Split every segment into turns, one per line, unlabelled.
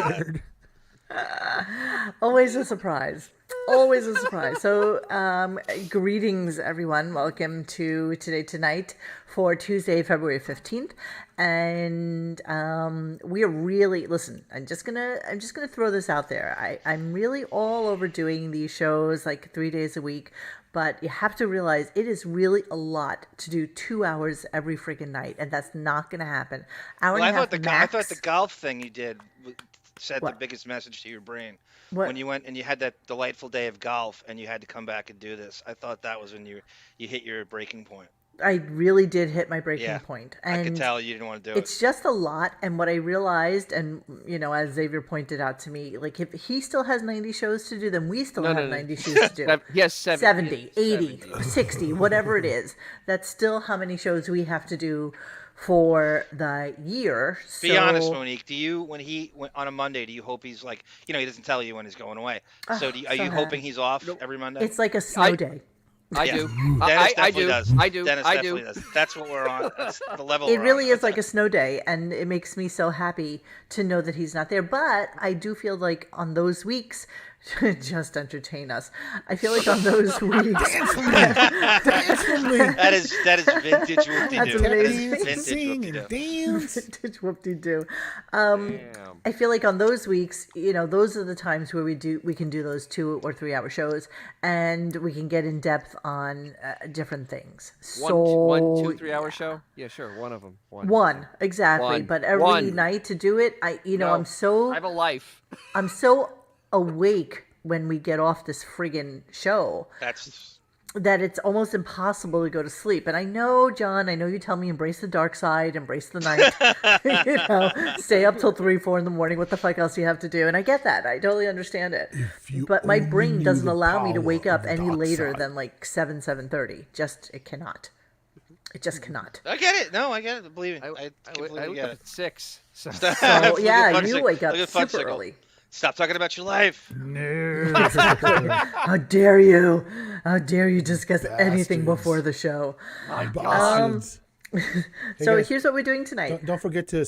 scared.
Always a surprise. Always a surprise. So, greetings, everyone. Welcome to Today Tonight for Tuesday, February 15th. And we are really listen. I'm just gonna throw this out there. I'm really all over doing these shows like 3 days a week, but you have to realize it is really a lot to do 2 hours every freaking night, and that's not gonna happen. Hour and a half
I
max.
thought the golf thing you did said
What?
the biggest message to your brain.
What?
When you went and you had that delightful day of golf and you had to come back and do this. I thought that was when you hit your breaking point.
I really did hit my breaking
Yeah,
point.
I could
And
tell you didn't want to do it.
it's just a lot. And what I realized, and as Xavier pointed out to me, like if he still has 90 shows to do, then we still have 90 shows to do.
He has
70, 80, 60, whatever it is. That's still how many shows we have to do for the year.
Be honest, Monique. Do you, when on a Monday, do you hope he's like, he doesn't tell you when he's going away. So are you hoping he's off every Monday?
It's like a snow day.
I
Yeah.
do.
Dennis
I
definitely
do.
does.
I do.
Dennis
I
definitely
do.
does. That's what we're on. That's the level
It
we're
really
on.
is like a snow day, and it makes me so happy to know that he's not there. But I do feel like on those weeks, just entertain us. I feel like on those weeks,
That is vintage whoop-de-doo.
That's amazing.
Vintage
Sing and
whoop-de-doo.
dance.
vintage whoop-de-doo.
Damn.
I feel like on those weeks, those are the times where we can do those 2 or 3 hour shows, and we can get in depth on different things.
One, 2, 3 hour show? Yeah, sure. One of them.
One, exactly.
One.
But every
One.
night to do it,
No,
I'm so
I have a life.
I'm so awake when we get off this friggin' show
That's
that it's almost impossible to go to sleep. And I know, John, you tell me embrace the dark side, embrace the night, stay up till 3, 4 in the morning. What the fuck else do you have to do? And I get that. I totally understand it. But my brain doesn't allow me to wake up any later than like 7:30. It cannot. It just cannot.
I get it. No, I get it. Believe me.
I
completely
wake
get
up
it.
at 6. So.
So yeah, you wake up
Look at Fudge
super
Sickle.
early.
Stop talking about your life.
No.
How dare you? How dare you discuss anything
Bastards.
before the show?
Bastards.
So
guys,
here's what we're doing tonight.
Don't forget to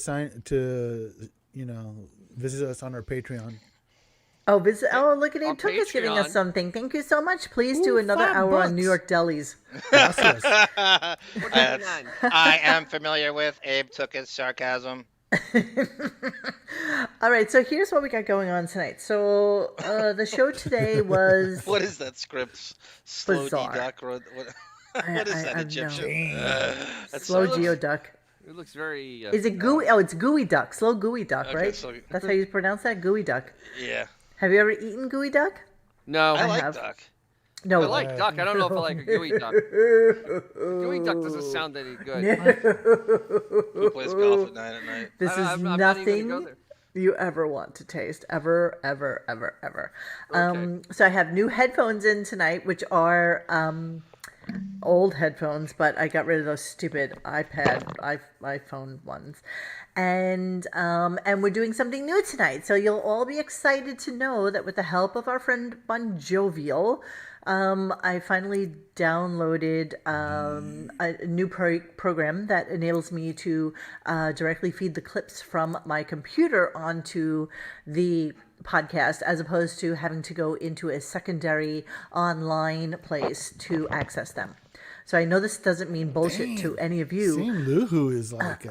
visit us on our Patreon.
Oh, look at
On
Abe Took is giving us
Patreon.
something. Thank you so much. Please do another
$5
hour on New York delis.
Gracias.
I am familiar with Abe Took's sarcasm.
All right, so here's what we got going on tonight. So the show today was
What is that script? Slow
Bizarre.
Duck. What is that
I
Egyptian? That's
Slow
so-
Geoduck.
It looks very...
Is it gooey? Oh, it's gooey duck. Slow gooey duck,
Okay,
right?
so-
That's how you pronounce that, gooey duck.
Yeah.
Have you ever eaten gooey duck?
No,
I like
have.
duck.
No.
I like duck. I don't know if I like a gooey duck. Gooey duck doesn't sound any good.
Who plays golf at 9 at night?
This is
I'm not even gonna go
nothing
there.
you ever want to taste, ever, ever, ever, ever.
Okay.
So I have new headphones in tonight, which are old headphones, but I got rid of those stupid iPhone ones. And we're doing something new tonight. So you'll all be excited to know that with the help of our friend Bon Jovial, I finally downloaded a new program that enables me to directly feed the clips from my computer onto the podcast, as opposed to having to go into a secondary online place to access them. So I know this doesn't mean bullshit to any of you.
Sam Luhu is like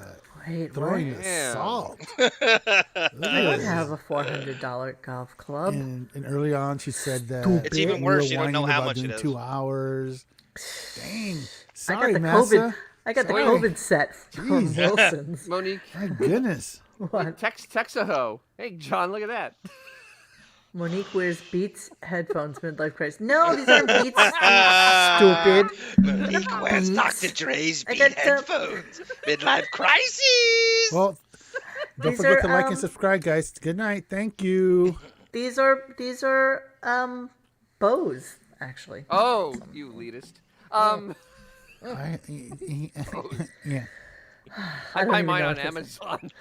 Wait,
throwing
what?
the
Damn.
salt.
I don't have a $400 golf club.
And early on, she said that
It's even
we
worse,
were
you don't know
whining
how
about
much it
doing
is.
2 hours. Dang.
I
Sorry,
got the
Massa.
COVID. I got the
Sorry.
COVID set from
Jeez.
Wilson's.
Monique,
My goodness.
What?
Texaho. Hey, John, look at that.
Monique wears Beats headphones midlife crisis. No, these aren't Beats. Stupid.
Monique wears
Beats.
Dr. Dre's
I
beat
got,
headphones. Midlife crisis.
Well, don't
These
forget
are,
to like and subscribe, guys. Good night. Thank you.
These are Bose, actually.
Oh, you elitist.
Yeah.
I
don't
buy
even
mine
know
on
Uh,
what this is.
Amazon.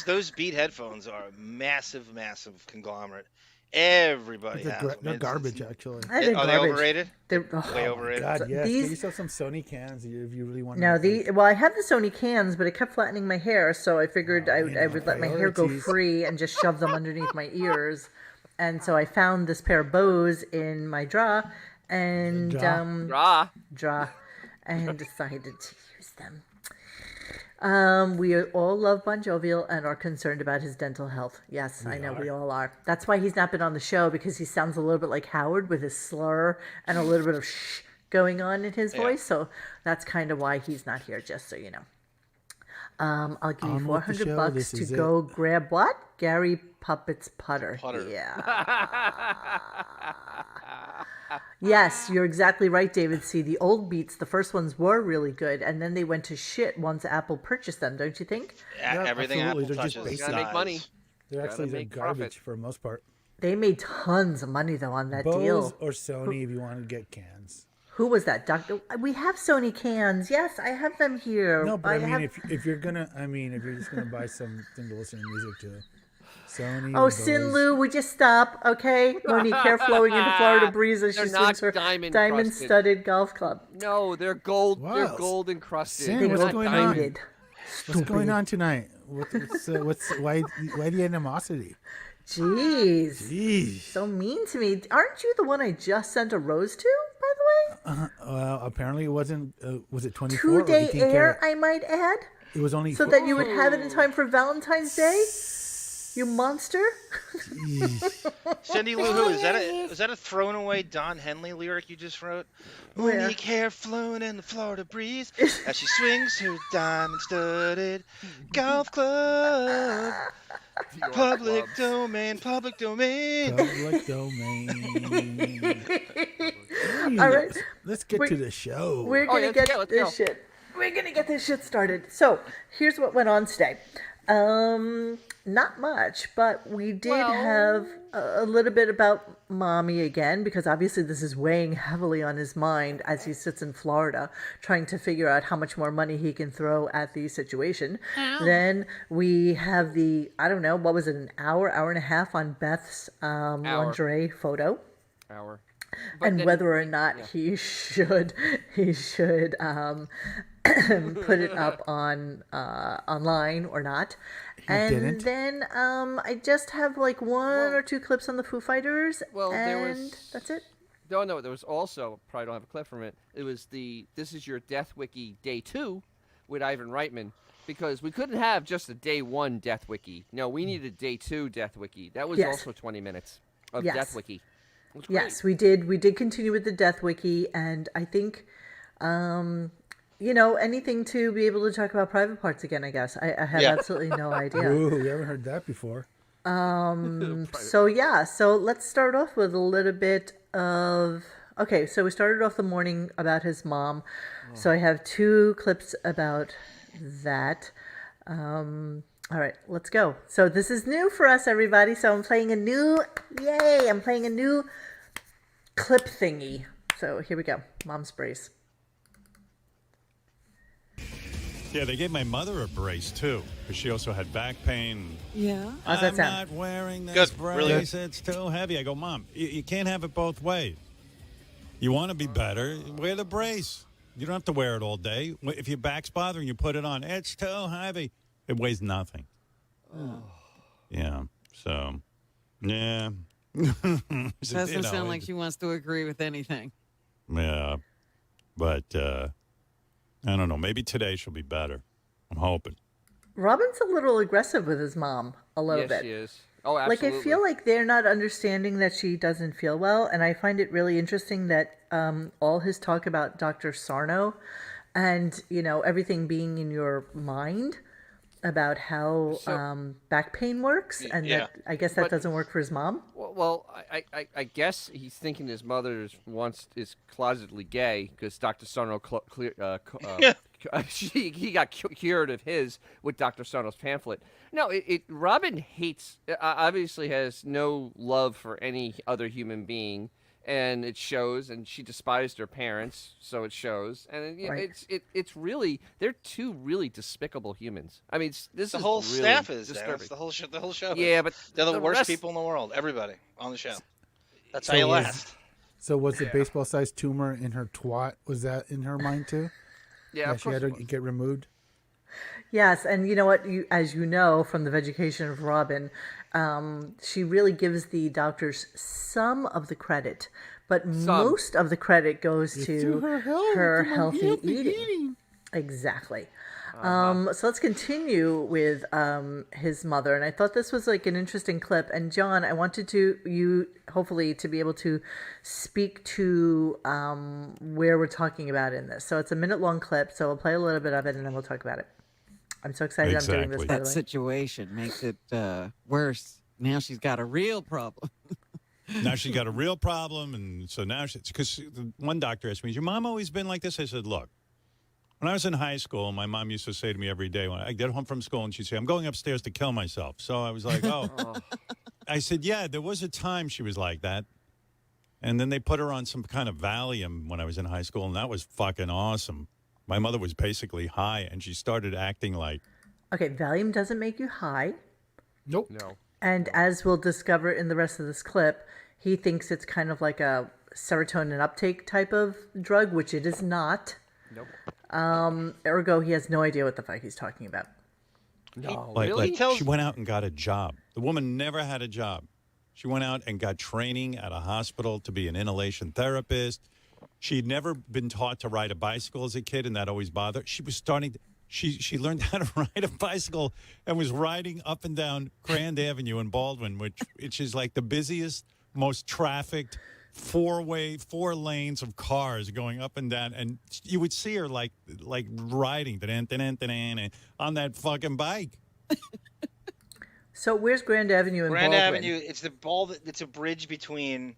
Those Beat headphones are a massive, massive conglomerate. Everybody
They're,
has them.
they're
It's-
garbage, actually.
I think
Are they
garbage.
overrated?
They're,
Way
Oh, my
overrated.
God, yes.
these-
Get yourself some Sony cans if you really want
No,
to.
well, I have the Sony cans, but it kept flattening my hair, so I figured I would let my hair go
priorities.
free and just shove them underneath my ears. And so I found this pair of bows in my drawer and
Rah.
and decided to use them. We all love Bon Jovial and are concerned about his dental health. Yes, I know we all are. That's why he's not been on the show, because he sounds a little bit like Howard with his slur and a little bit of shh going on in his voice. So that's kind of why he's not here, just so you know. I'll give you
On with the show.
$400
This
to
is
go grab what? Gary Puppet's putter.
Putter.
Yeah. Yes, you're exactly right, David. See, the old beats, the first ones were really good, and then they went to shit once Apple purchased them, don't you think?
Yeah,
Everything
absolutely.
Apple
They're just
touches
basic.
Gotta make
dies.
money.
They're
Gotta
actually
make
garbage
profit.
for the most part.
They made tons of money, though, on that
Bose
deal.
or Sony if you want to get cans.
Who was that, Doctor? We have Sony cans. Yes, I have them here.
No, but I mean,
have...
if you're gonna, if you're just gonna buy something to listen to music to, Sony.
Oh,
or
Sin
Bose.
Lou, would you stop, okay? Monique, hair flowing into Florida breeze as she
They're
swings her
not diamond-crusted.
diamond-studded golf club.
No, they're gold. They're
Wow.
gold encrusted.
Sam,
They
what's
were
going on?
diamond.
What's going on tonight? Why the animosity?
Jeez.
Jeez.
So mean to me. Aren't you the one I just sent a rose to, by the way?
Well, apparently it wasn't. Was it 24 or
2-day
18
air,
karat?
I might add,
It was only.
so that you would have it in time for Valentine's Day? You monster.
Cindy Lou Who, is that a thrown away Don Henley lyric you just wrote?
Where?
Monique hair flowing in the Florida breeze as she swings her diamond studded golf club. Public domain, public domain.
Public domain.
All right.
Let's get to the show.
We're gonna
let's
get
go, let's
this
go.
shit. We're gonna get this shit started. So here's what went on today. Not much, but we did have a little bit about mommy again, because obviously this is weighing heavily on his mind as he sits in Florida trying to figure out how much more money he can throw at the situation. Then we have the, I don't know, what was it, an hour and a half on Beth's lingerie photo.
Hour. But
And
then-
whether or not he should put it up on online or not. And
didn't.
then I just have like one or two clips on the Foo Fighters,
Well, there
and
was-
that's it.
No, there was also, probably don't have a clip from it, it was This Is Your Death Wiki Day 2 with Ivan Reitman, because we couldn't have just a Day 1 Death Wiki. No, we needed Day 2 Death Wiki. That was
Yes.
also 20 minutes of
Yes.
Death Wiki. It was great.
Yes, we did continue with the Death Wiki, and I think anything to be able to talk about private parts again, I guess. I have
Yeah.
absolutely no idea.
Ooh, we haven't heard that before.
So let's start off with a little bit of. Okay, so we started off the morning about his mom. So I have two clips about that. All right, let's go. So this is new for us, everybody. So I'm playing a new clip thingy. So here we go. Mom's brace.
Yeah, they gave my mother a brace too, because she also had back pain.
Yeah.
How's that
I'm
sound?
not wearing this
Good,
brace.
really
It's too heavy. I go, Mom, you can't have it both ways. You want to be better, wear the brace. You don't have to wear it all day. If your back's bothering you, put it on. It's too heavy. It weighs nothing. Yeah, so, yeah.
Doesn't sound like she wants to agree with anything.
Yeah, but I don't know. Maybe today she'll be better. I'm hoping.
Robin's a little aggressive with his mom, a little
Yes,
bit.
she is. Oh,
Like,
absolutely.
I feel like they're not understanding that she doesn't feel well, and I find it really interesting that all his talk about Dr. Sarno and, everything being in your mind about how back pain works, and
Yeah.
that I guess that
But-
doesn't work for his mom.
Well, I guess he's thinking his mother is closetedly gay, because Dr. Sarno he got cured of his with Dr. Sarno's pamphlet. No, Robin hates, obviously has no love for any other human being, and it shows. And she despised her parents, so it shows. And it's really they're two really despicable humans. I mean, this
The
is
whole
really
staff is. Dan.
disturbing.
That's the whole show. The whole show.
Yeah,
is.
but
they're the worst
rest...
people in the world. Everybody on the show. That's
So
how you
was-
last.
So was the baseball-sized tumor in her twat? Was that in her mind too?
Yeah,
that
of
she
course
had
it
to
was.
get removed.
Yes, and you know what? As you know from the Vegucation of Robin, she really gives the doctors some of the credit, but most of the credit goes to her healthy eating. Exactly. So let's continue with his mother, and I thought this was like an interesting clip. And John, I wanted you hopefully to be able to speak to where we're talking about in this. So it's a minute-long clip, so we'll play a little bit of it, and then we'll talk about it. I'm so excited I'm doing this, by the
That
way.
situation makes it worse. Now she's got a real problem.
Now she's got a real problem, and so now because one doctor asked me, "Has your mom always been like this?" I said, "Look, when I was in high school, my mom used to say to me every day when I get home from school, and she'd say, 'I'm going upstairs to kill myself.' So I was like, oh. I said, yeah, there was a time she was like that. And then they put her on some kind of Valium when I was in high school, and that was fucking awesome. My mother was basically high, and she started acting like...
Okay, Valium doesn't make you high.
Nope.
No.
And as we'll discover in the rest of this clip, he thinks it's kind of like a serotonin uptake type of drug, which it is not.
Nope.
Ergo, he has no idea what the fuck he's talking about.
No,
Like,
tells-
she went out and got a job. The woman never had a job. She went out and got training at a hospital to be an inhalation therapist. She'd never been taught to ride a bicycle as a kid, and that always bothered her. She was starting to, she learned how to ride a bicycle and was riding up and down Grand Avenue in Baldwin, which is like the busiest, most trafficked, four lanes of cars going up and down, and you would see her like riding on that fucking bike.
So where's Grand Avenue in
Grand
Baldwin?
Avenue. It's a bridge between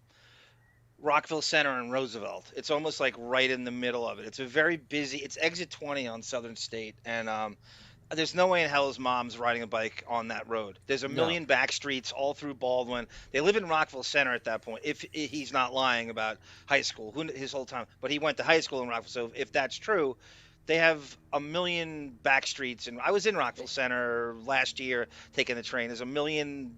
Rockville Center and Roosevelt. It's almost like right in the middle of it. It's a very busy. It's exit 20 on Southern State, and there's no way in hell his mom's riding a bike on that road. There's a million back streets all through Baldwin. They live in Rockville Center at that point. If he's not lying about high school, his whole time, but he went to high school in Rockville. So if that's true, they have a million back streets. And I was in Rockville Center last year taking the train. There's a million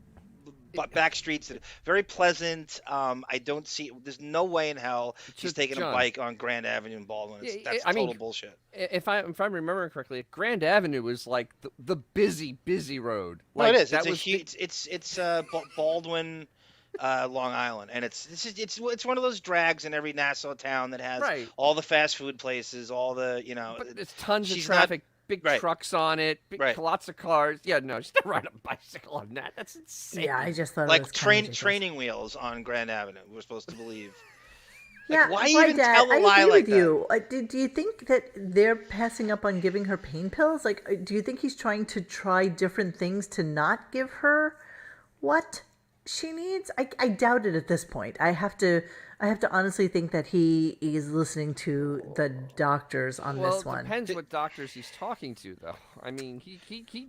back streets that are very pleasant. I don't see. There's no way in hell she's taking a bike on Grand Avenue in Baldwin. That's total bullshit.
If I'm remembering correctly, Grand Avenue was like the busy road.
Like, no, it is.
That
It's Baldwin, Long Island, and it's one of those drags in every Nassau town that has all the fast food places, all the
But there's tons of traffic. Big trucks on it, lots of cars. Yeah, no, she's not riding a bicycle on that. That's insane.
Yeah, I just thought
like
it was
training wheels on Grand Avenue. We're supposed to believe.
Yeah,
why even
Dad,
tell a lie
I agree
like
with you. Do you think that they're passing up on giving her pain pills? Like, do you think he's trying to try different things to not give her what she needs? I doubt it at this point. I have to honestly think that he is listening to the doctors on this one.
Well, it depends what doctors he's talking to, though. I mean, he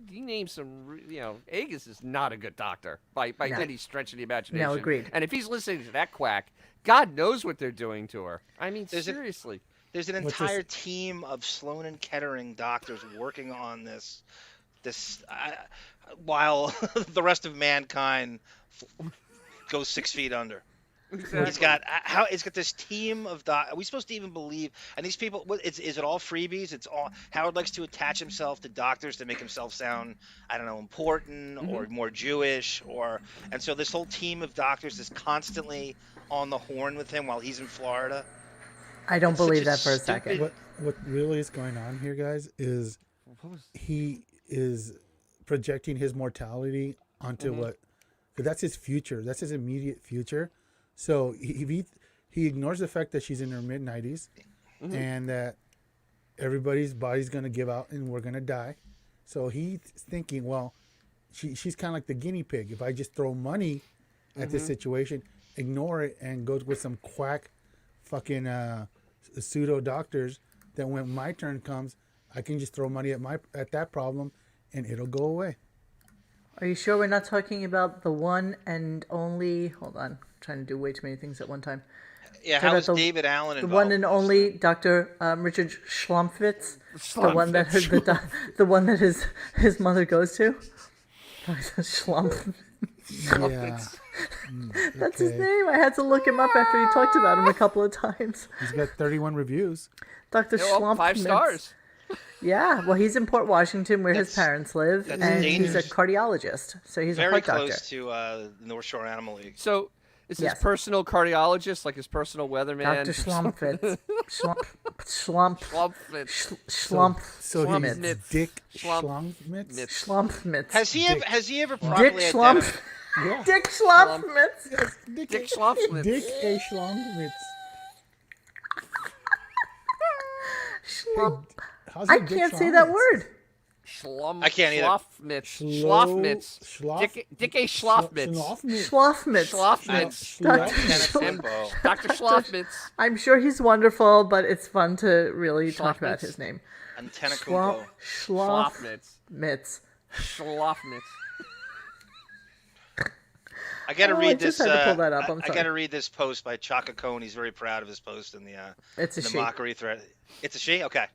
names some, Agus is not a good doctor by any stretch of the imagination.
No, agreed.
And if he's listening to that quack, God knows what they're doing to her. I mean, seriously.
There's an entire team of Sloan and Kettering doctors working on this while the rest of mankind goes 6 feet under. Exactly. He's got this team of are we supposed to even believe? And these people, is it all freebies? It's all Howard likes to attach himself to doctors to make himself sound, I don't know, important or more Jewish, and so this whole team of doctors is constantly on the horn with him while he's in Florida.
I don't believe that for a second.
What really is going on here, guys, is he is projecting his mortality onto because that's his future. That's his immediate future. So he ignores the fact that she's in her mid-90s and that everybody's body's going to give out and we're going to die. So he's thinking, well, she's kind of like the guinea pig. If I just throw money at this situation, ignore it, and go with some quack fucking pseudo doctors, then when my turn comes, I can just throw money at that problem and it'll go away.
Are you sure we're not talking about the one and only? Hold on, I'm trying to do way too many things at one time.
Yeah,
Talking
how
about
is David Allen
the
involved?
one and only Dr. Richard Schlumpfitz, the one that the one that his mother goes to. Schlump.
Yeah.
That's his
Okay.
name. I had to look him up after he talked about him a couple of times.
He's got 31 reviews.
Dr. Schlumpfitz.
5 stars.
Yeah, well, he's in Port Washington where his
That's-
parents live,
that's
and he's a
dangerous.
cardiologist, so he's a
Very
heart doctor.
close to North Shore Animal League.
So is
Yes.
his personal cardiologist, like his personal weatherman?
Dr. Schlumpfitz. Schlump.
Schlumpfitz.
Schlump.
So he's
Schlumpfitz.
Dick
Schlump-
Schlumfmitz?
Schlumpfmitz.
Has he ever
Dick
properly
Schlump.
identified?
Yeah.
Dick Schlumpfmitz.
Dick Schlumpfmitz.
Dick A. Schlumfmitz.
Schlump.
How's
I
it Dick
can't say that
Schlumfmitz?
word.
I can't either.
Schlafmitz. Schlafmitz. Dick A. Schlafmitz.
Schlumfmitz.
Schlafmitz.
Schlafmitz.
Dr.
Tennis info.
Dr. Schlafmitz.
I'm sure he's wonderful, but it's fun to really talk about
Schlafmitz.
his name.
Antenna
Schlump.
Kumpo.
Schlafmitz.
Schlumpfmitz.
Schlafmitz.
I got to
Oh, I
read
just
this.
had to pull that up. I'm
I
sorry.
got to read this post by Chaka Cohn. He's very proud of his post in the
It's a
in the
she.
mockery thread. It's a she. Okay.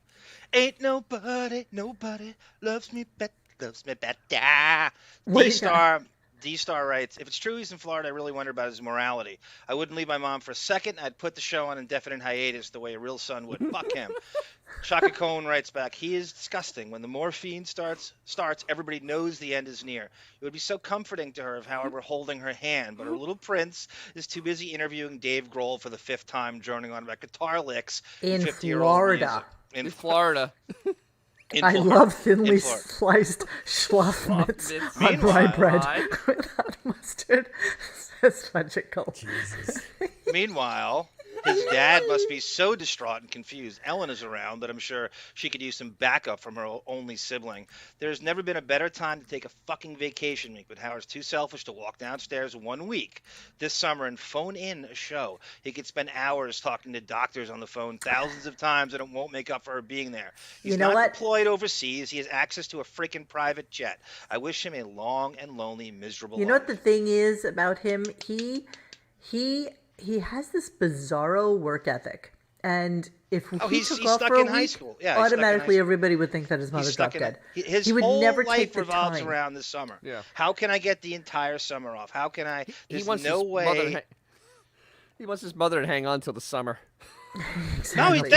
Ain't nobody loves me better.
What do you got?
D-Star writes, if it's true he's in Florida, I really wonder about his morality. I wouldn't leave my mom for a second. I'd put the show on indefinite hiatus the way a real son would. Fuck him. Chaka Cohn writes back, he is disgusting. When the morphine starts, everybody knows the end is near. It would be so comforting to her if, however, holding her hand, but her little prince is too busy interviewing Dave Grohl for the 5th time, droning on about guitar licks
In
50-year-old
Florida.
music.
In Florida.
I love thinly
In Florida.
sliced schlafmitz
Schlafmitz.
on rye
Meanwhile,
bread
Rye.
without mustard, says Fudgicle.
Meanwhile, his dad must be so distraught and confused. Ellen is around, but I'm sure she could use some backup from her only sibling. There's never been a better time to take a fucking vacation week, but Howard's too selfish to walk downstairs 1 week this summer and phone in a show. He could spend hours talking to doctors on the phone thousands of times, and it won't make up for her being there. He's
You know
not
what?
deployed overseas. He has access to a freaking private jet. I wish him a long and lonely, miserable
You know
life.
what the thing is about him? He has this bizarro work ethic, and if he
he's
took off
stuck
for a
in high
week,
school. Yeah, he's stuck in high
automatically
school.
everybody would think that his mother
He's
dropped
stuck in
dead.
his
He would
whole
never
life
take the
revolves
time.
around this summer.
Yeah.
How can I get the entire summer off? How can I?
He
There's
wants
no
his mother to
way.
he wants his mother to hang on till the summer.
No,
Exactly.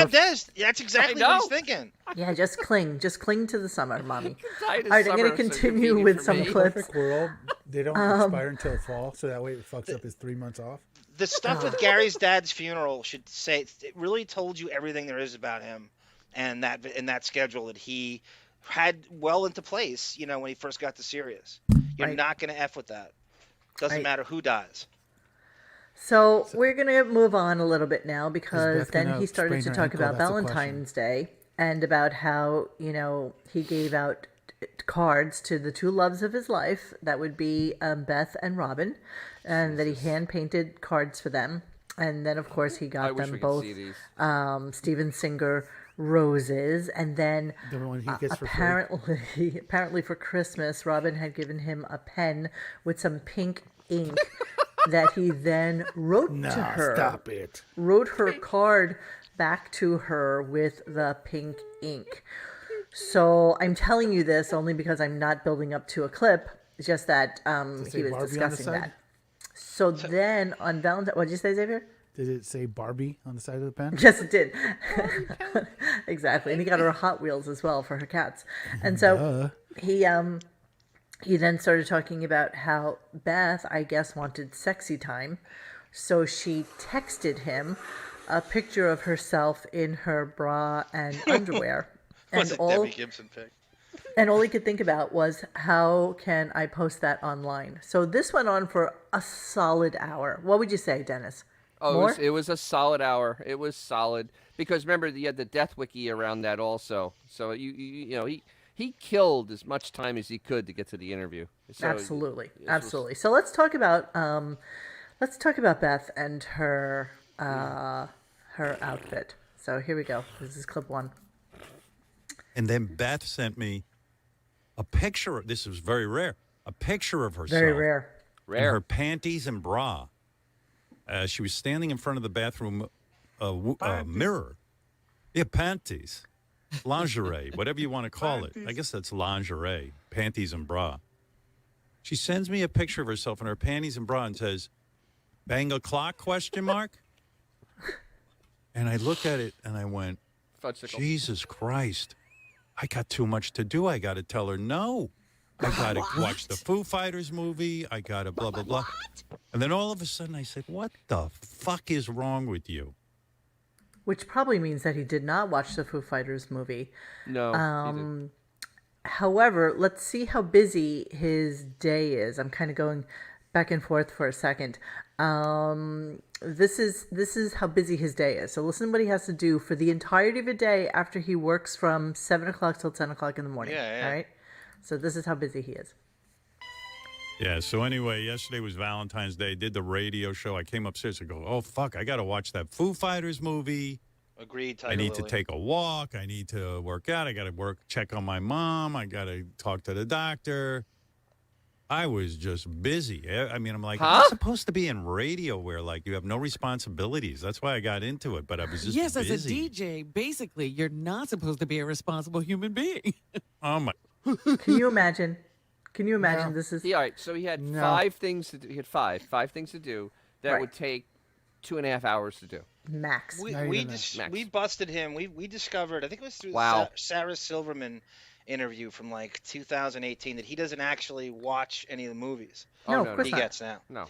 that's exactly what he's
know.
thinking.
Yeah, just cling to the summer, mommy.
Tied
All right, I'm
summer,
going to
so
continue
convenient
with
for
some
me.
clips.
Perfect world. They don't expire until fall, so that way it fucks up his 3 months off.
The stuff with Gary's dad's funeral should say it really told you everything there is about him, and that schedule that he had well into place. You know, when he first got to Sirius, you're
Right.
not going to f with that. Doesn't
Right.
matter who dies.
So we're going to move on a little bit now because
Beth
then
gonna
he started
sprain
to
her
talk
ankle?
about
That's the
Valentine's Day and about how, he gave out cards to the two loves of his life. That would be Beth and Robin, and that he hand painted cards for them. And then, of course, he
I
got
wish
them
we could
both
see these.
Steven Singer roses. And then
The one he gets for free.
apparently for Christmas, Robin had given him a pen with some pink ink that he then wrote to her.
Stop it.
Wrote her card back to her with the pink ink. So I'm telling you this only because I'm not building up to a clip. It's just that
say
he was
Barbie on the
discussing
side?
that. So then on Valentine, what did you say, Xavier?
Did it say Barbie on the side of the pen?
Yes, it did. Exactly, and he got her Hot Wheels as well for her cats. And so he then started talking about how Beth, I guess, wanted sexy time, so she texted him a picture of herself in her bra and underwear,
Was
and
it Debbie Gibson pick?
and all he could think about was, how can I post that online? So this went on for a solid hour. What would you say, Dennis?
Oh,
More?
it was a solid hour. It was solid because remember you had the Death Wiki around that also. So he killed as much time as he could to get to the interview. So
Absolutely,
this was-
absolutely. So let's talk about Beth and her outfit. So here we go. This is clip 1.
And then Beth sent me a picture. This was very rare. A picture of herself.
Very rare.
In her panties and bra. She was standing in front of the bathroom mirror. Yeah, panties. Lingerie, whatever you want to call it. I guess that's lingerie, panties and bra. She sends me a picture of herself in her panties and bra and says, "Bang a clock, question mark?" And I look at it and I went,
Fudgesicle.
Jesus Christ. I got too much to do. I got to tell her no. I got to watch the Foo Fighters movie. I got to blah, blah, blah. And then all of a sudden I said, what the fuck is wrong with you?
Which probably means that he did not watch the Foo Fighters movie.
No. He didn't.
However, let's see how busy his day is. I'm kind of going back and forth for a second. This is how busy his day is. So listen to what he has to do for the entirety of a day after he works from 7 o'clock till 10 o'clock in the morning.
Yeah.
All right. So this is how busy he is.
Yeah, so anyway, yesterday was Valentine's Day. Did the radio show. I came upstairs and go, oh, fuck, I got to watch that Foo Fighters movie.
Agreed.
I need to take a walk. I need to work out. I got to check on my mom. I got to talk to the doctor. I was just busy. I mean, I'm like, I'm supposed to be in radio where, like, you have no responsibilities. That's why I got into it, but I was just
Yes,
busy.
as a DJ, basically, you're not supposed to be a responsible human being.
Oh, my.
Can you imagine? Can you imagine this is
All right, so he had 5 things to do. He had five things to do that
Right.
would take 2.5 hours to do.
max?
We busted him. We discovered, I think it was through
Wow.
Sarah Silverman interview from like 2018, that he doesn't actually watch any of the movies.
No,
Oh,
of course
He
not.
gets now.
No,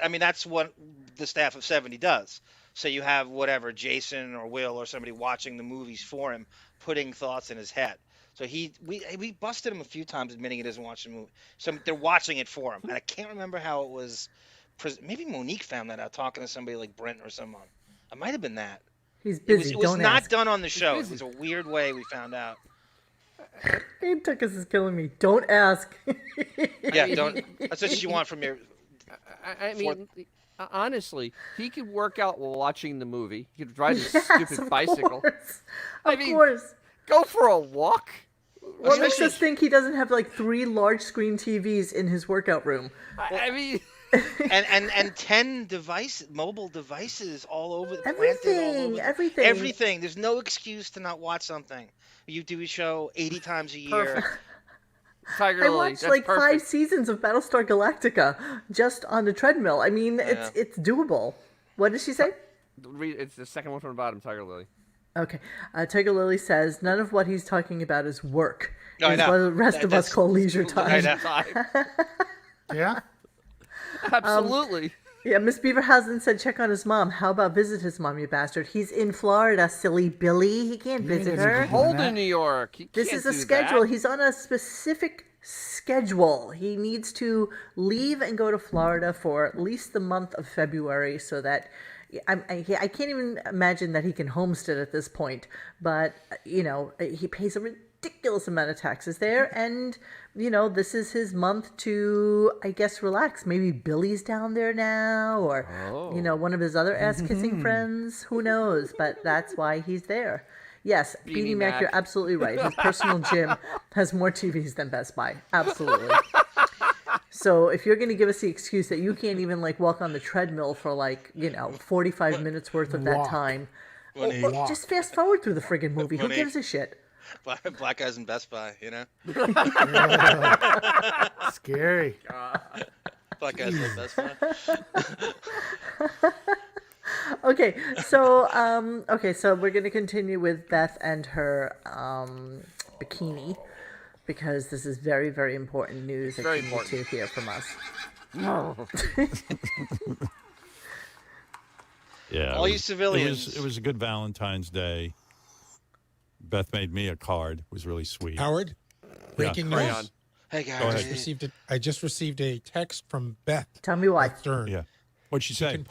I mean, that's what the staff of 70 does. So you have whatever, Jason or Will or somebody watching the movies for him, putting thoughts in his head. So we busted him a few times admitting he doesn't watch the movie. So they're watching it for him. And I can't remember how it was. Maybe Monique found that out talking to somebody like Brent or someone. It might have been that.
He's
It
busy.
was
Don't
not
ask.
done on the show. It
busy.
was a weird way we found out.
Abe Tuckus is killing me. Don't ask.
Yeah, don't. That's what you want from your.
I mean, honestly, he could work out while watching the movie. He could ride his stupid bicycle.
Of course.
Go for a walk.
What makes
Especially-
us think he doesn't have like 3 large screen TVs in his workout room?
I mean,
and 10 mobile devices all over the
Everything.
Everything. There's no excuse to not watch something. You do a show 80 times a year.
Tiger
I
Lily.
watched
That's
like 5
perfect.
seasons of Battlestar Galactica just on the treadmill. I mean, it's doable. What did she say?
It's the second one from the bottom, Tiger Lily.
Okay. Tiger Lily says none of what he's talking about is work.
No, I
It's
know.
what the rest of us
That's-
call leisure
I
time.
know.
Yeah.
Absolutely.
Yeah, Miss Beaverhausen said check on his mom. How about visit his mom, you bastard? He's in Florida, silly Billy. He can't visit her.
Hold in New York. He
This
can't
is a
do
schedule.
that.
He's on a specific schedule. He needs to leave and go to Florida for at least the month of February so that I can't even imagine that he can homestead at this point. But, you know, he pays a ridiculous amount of taxes there. And, you know, this is his month to, I guess, relax. Maybe Billy's down there now or, you know, one of his other ass-kissing friends. Who knows? But that's why he's there. Yes, Beanie Mac,
Mac.
you're absolutely right. His personal gym has more TVs than Best Buy. Absolutely. So if you're going to give us the excuse that you can't even like walk on the treadmill for like, you know, 45 minutes worth of that
Walk.
time,
Money.
well, just fast forward through the friggin' movie. Who
Money.
gives a shit?
Black guys in Best Buy, you know?
Scary.
Black guys in Best Buy.
Okay, so we're going to continue with Beth and her bikini because this is very, very important news that
Very
you need
important.
to hear from us.
Yeah.
All
it
you
was-
civilians.
It was a good Valentine's Day. Beth made me a card. It was really sweet.
Howard, breaking
carry
news.
on.
Hey,
Go
guys.
ahead.
I just received a text from Beth.
Tell me why.
Stern.
Yeah. What'd she say?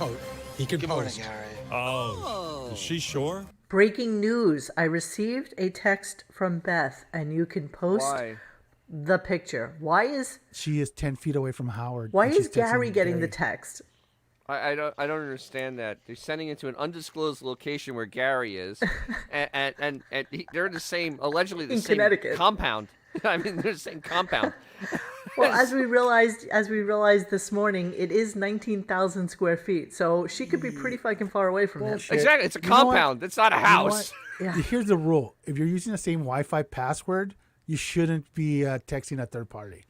He can
Good morning,
post.
Gary.
Oh, is she sure?
Breaking news. I received a text from Beth and you can post
Why?
the picture. Why is
She is 10 feet away from Howard.
Why
and
is
she's texting
Gary getting the
Gary.
text?
I don't understand that. They're sending it to an undisclosed location where Gary is, and they're in the same, allegedly the
In
same
Connecticut.
compound. I mean, they're the same compound.
Well, as we realized this morning, it is 19,000 square feet, so she could be pretty fucking far away from him.
Bullshit.
Exactly. It's a
You know what?
compound. It's not a
You know
house.
what?
Yeah.
Here's the rule: if you're using the same Wi-Fi password, you shouldn't be texting a third party.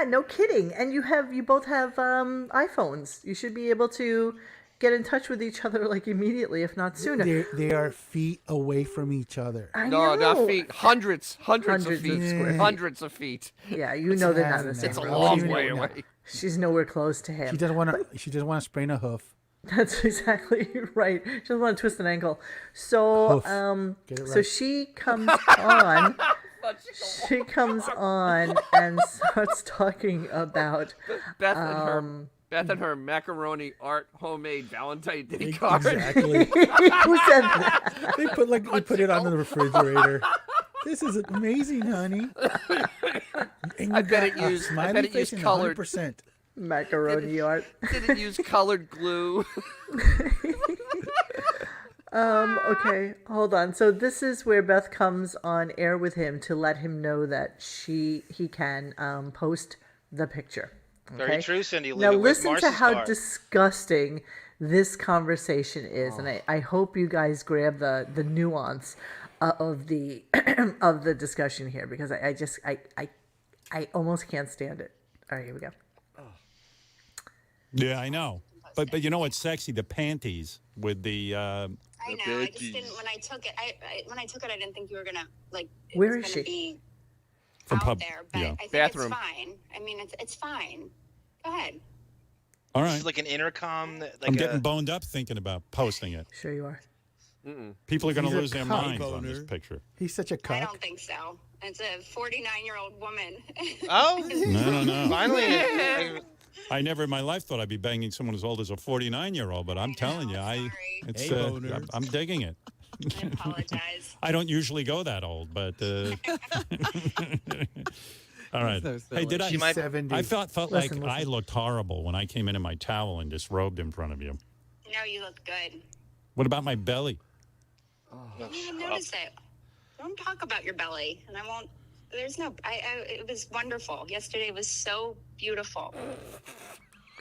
No kidding. And you both have iPhones. You should be able to get in touch with each other like immediately, if not sooner.
They are feet away from each other.
I
No,
know.
not feet. Hundreds of
Hundreds of
feet.
square feet.
Hundreds of feet.
Yeah, you know they're not the same.
It's a
Right.
long
Even
way
though-
away.
She's nowhere close to him.
She doesn't want to. She doesn't want to sprain a hoof.
That's exactly right. She doesn't want to twist an ankle. So,
Hoof. Get it
so
right.
she comes on. She comes on and starts talking about
Beth and her macaroni art homemade Valentine Day card.
Exactly.
who said that?
They put it on the refrigerator. This is amazing, honey. And
I
you
bet
got a
it used
smiley face and
colored.
100%.
Macaroni art.
Didn't use colored glue.
Okay, hold on. So this is where Beth comes on air with him to let him know that he can post the picture.
Very
Okay?
true, Cindy.
Now
Where's
listen to
Marcy's
how
car?
disgusting this conversation is, and I hope you guys grab the nuance of the of the discussion here, because I almost can't stand it. All right, here we go.
Yeah, I know. But you know what's sexy? The panties with the.
I know. I just didn't. When I took it, I didn't think you were gonna like. It
Where
was
is
gonna
she?
Be
From
out
pub-
there, but
yeah.
I think
Bathroom.
it's fine. I mean, it's fine. Go ahead.
All
This
right.
is like an intercom. Like
I'm getting boned up thinking about posting it.
Sure you are.
People are going
He's
to
a
lose their
cuck.
minds on this picture.
He's such a
I
cock.
don't think so. It's a 49-year-old woman.
Oh,
No.
finally.
I never in my life thought I'd be banging someone as old as a 49-year-old, but I'm telling you,
sorry.
it's
Hey, boners.
I'm digging it.
I apologize.
I don't usually go that old, but all right.
So
Hey,
silly.
did I?
She might-
70.
I felt
Listen,
like I looked horrible when I came in my towel and disrobed in front of you.
No, you look good.
What about my belly?
I didn't even notice it. Don't talk about your belly, and I won't. There's no. It was wonderful. Yesterday was so beautiful.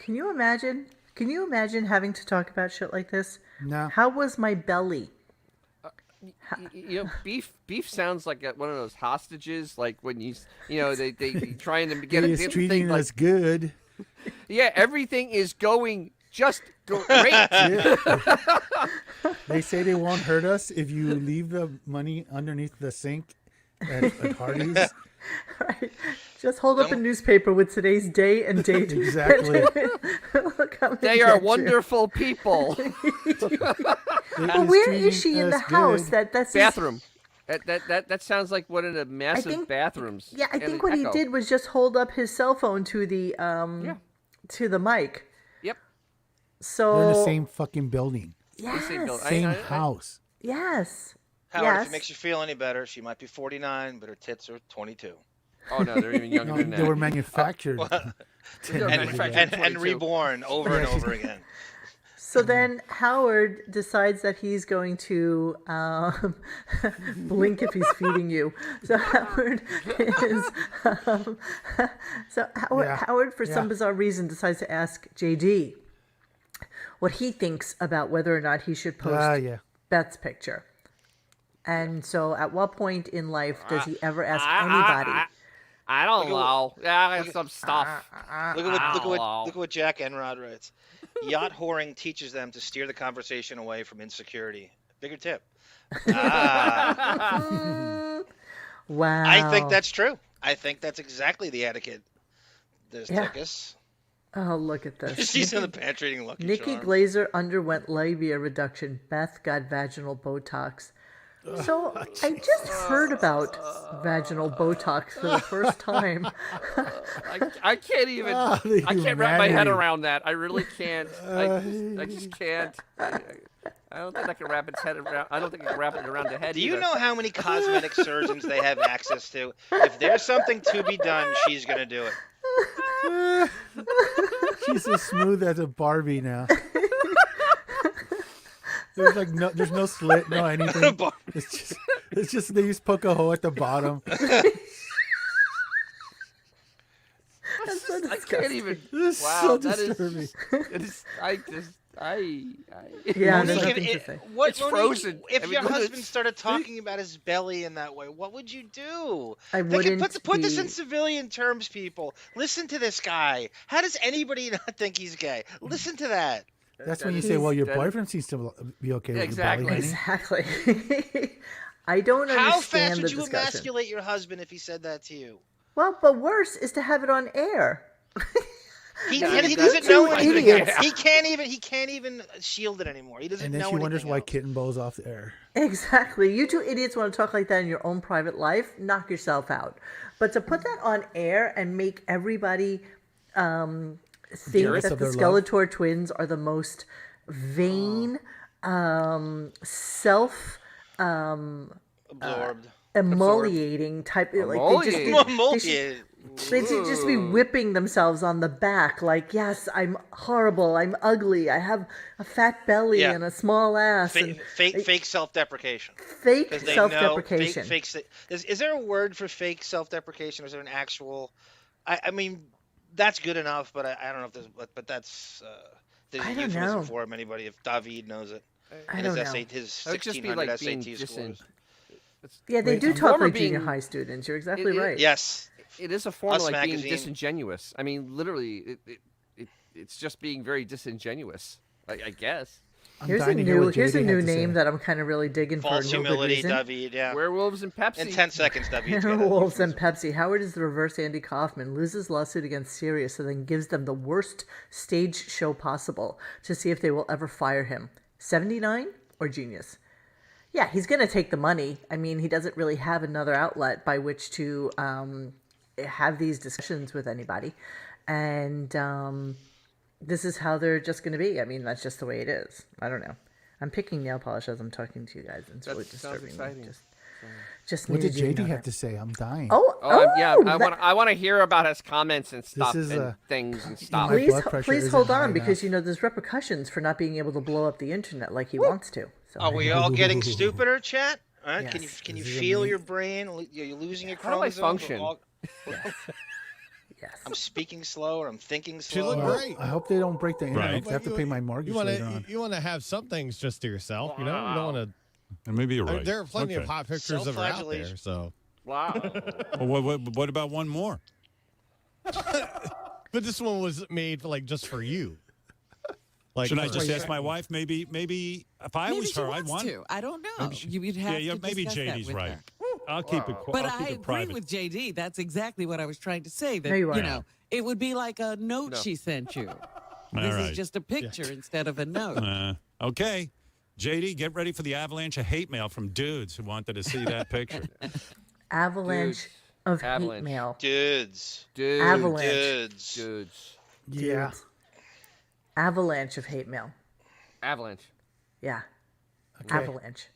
Can you imagine? Can you imagine having to talk about shit like this?
No.
How was my belly?
You know, beef sounds like one of those hostages, like when they trying to get
He is
get the
treating
thing, like,
us good.
yeah, everything is going just great.
Yeah. They say they won't hurt us if you leave the money underneath the sink at Hardee's.
Right. Just hold up a newspaper with today's day and date.
Exactly.
Look how
They
many
are
get you.
wonderful people.
But where is she in the house? That's his-
Bathroom. That sounds like one of the massive
think-
bathrooms.
Yeah, I
and
think
an
what he
echo.
did was just hold up his cell phone to the to the mic.
Yep.
So
They're in the same fucking building.
Yes.
Same building.
Same house.
Yes.
Howard,
yes.
if it makes you feel any better, she might be 49, but her tits are 22.
Oh no, they're even younger
No,
than
they
that.
were manufactured.
They're
And,
manufactured
and,
in
and
22.
reborn over and over again.
So then Howard decides that he's going to blink if he's feeding you. So Howard is
Yeah.
Howard for some
Yeah.
bizarre reason decides to ask JD what he thinks about whether or not he should post
Yeah.
Beth's picture. And so at what point in life does he ever ask anybody?
I don't know. Yeah, I got some stuff.
Look at what Jack Enrod writes. Yacht whoring teaches them to steer the conversation away from insecurity. Bigger tip. Ah,
Wow.
I think that's true. I think that's exactly the etiquette. There's
Yeah.
Tickus.
Oh, look at this.
She's in the pantry eating Lucky
Nikki
Charms.
Glazer underwent labia reduction. Beth got vaginal Botox. So I just heard about vaginal Botox for the first time.
I can't even.
the
I can't wrap my head
humanity.
around that. I really can't. I just can't. I don't think I can wrap its head around. I don't think I can wrap it around the head.
Do you
either.
know how many cosmetic surgeons they have access to? If there's something to be done, she's going to do it.
She's as smooth as a Barbie now. There's no slit, no anything. It's just they just poke a hole at the bottom.
I can't even.
This is
Wow,
so
that
disturbing.
is. It is. I.
Yeah, there's
Monique,
nothing to say.
It's frozen.
If
I mean,
your
look,
husband
it's-
started talking about his belly in that way, what would you do?
I
They can
wouldn't
put this in
be.
civilian terms, people. Listen to this guy. How does anybody not think he's gay? Listen to that.
That's when you say, well, your
that-
boyfriend seems to be okay with
Exactly.
your belly, honey.
Exactly. I don't
How
understand
fast
the
would you
discussion.
emasculate your husband if he said that to you?
Well, but worse is to have it on air.
He,
Yeah,
and he
that's
doesn't know
two
anything.
idiots.
He can't even shield it anymore. He doesn't
And then
know
she wonders
anything
why
else.
Kitten Bo's off the air.
Exactly. You two idiots want to talk like that in your own private life? Knock yourself out. But to put that on air and make everybody think
Jealous
that
of
the
their love?
Skeletor twins are the most vain, self
Absorbed.
emoliating type, like they just
Emoliating.
Emoliated.
they should just be whipping themselves on the back, like, yes, I'm horrible, I'm ugly, I have a fat belly
Yeah.
and a small ass, and
Fake self-deprecation.
fake
'Cause they
self-deprecation.
know is there a word for fake self-deprecation? Or is there an actual? I mean, that's good enough, but I don't know if there's. But that's there's
I
a
don't
euphemism
know.
for him. Anybody, if David knows it,
I
and
don't
his
know.
essay, his
It would just be
1600
like being
SAT scores.
Yeah, they
Wait,
do
I'm
talk
former
like junior
being-
high students. You're exactly
it-
right.
Yes.
It is a form
Us
of like being
magazine.
disingenuous. I mean, literally, it's just being very disingenuous. I guess.
I'm
Here's a
dying to hear
new
what
here's a
JD
new
had to say.
name that I'm kind of really digging
False
for no good
humility,
reason.
David. Yeah.
Werewolves and Pepsi.
In 10 seconds, David's got a
Wolves and
euphemism.
Pepsi. Howard is the reverse Andy Kaufman, loses lawsuit against Sirius, and then gives them the worst stage show possible to see if they will ever fire him. 79 or genius? Yeah, he's going to take the money. I mean, he doesn't really have another outlet by which to have these discussions with anybody. And this is how they're just going to be. I mean, that's just the way it is. I don't know. I'm picking nail polish as I'm talking to you guys. And it's really
That sounds
disturbing me.
exciting.
Just
What did
needed you to
JD
know
have
that.
to say? I'm dying.
Yeah,
that-
I want to hear about his comments and stuff
is,
and things and stuff.
my
Please,
blood pressure
please
isn't
hold
high
on, because
enough.
there's repercussions for not being able to blow up the internet like he wants to. So
Are we all getting stupider, chat? All right?
Yes.
Can you
This is
feel
amazing.
your brain? You're losing your
How do I
chromosomes.
function?
yes.
I'm speaking slower. I'm thinking
She looked
slower.
great.
I hope they don't break the internet.
Right.
'Cause I have to pay my mortgage later on.
You want to have some things just to yourself, you know? You don't want
And maybe you're
to.
right.
There are plenty
Okay.
of hot pictures of her out there,
Self-flagellation.
so.
Wow.
Well, what about one more?
But this one was made just for you. Like,
Should I
for-
just ask my wife? Maybe if I
Maybe
was
she
her, I'd
wants
want.
to. I don't know.
Maybe she-
You'd have
yeah,
to
maybe
discuss that
JD's
with
right.
her.
I'll keep it.
But
I'll keep
I
it
agree
private.
with JD. That's exactly what I was trying to say. That
No, you are.
you know, it would be like a note
No.
she sent you.
All
This
right.
is just a picture instead of a note.
Okay. JD, get ready for the avalanche of hate mail from dudes who wanted to see that picture.
Avalanche
Dudes.
of
Avalanche.
hate mail.
Dudes.
Dudes.
Avalanche.
Dudes.
Yeah.
Avalanche of hate mail.
Avalanche.
Yeah. Avalanche.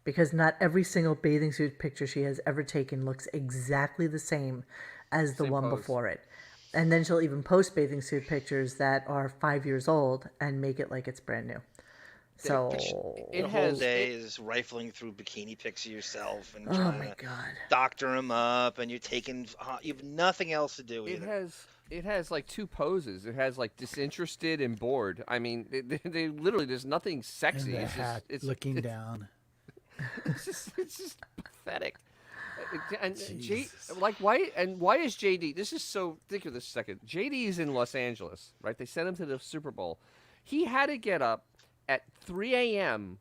Because not every single bathing suit picture she has ever taken looks exactly the same as the
Same
one
pose.
before it. And then she'll even post bathing suit pictures that are 5 years old and make it like it's brand new. So,
It
The whole
has.
day is rifling through bikini pics of yourself and
oh
trying
my
to
God.
doctor them up, and you're taking. You have nothing else to do.
It
Either.
has like two poses. It has like disinterested and bored. I mean, they literally there's nothing
And
sexy.
the
It's
hat
just,
looking down.
it's just pathetic. And why is JD? This is so. Think of this a second. JD is in Los Angeles, right? They sent him to the Super Bowl. He had to get up at 3 a.m.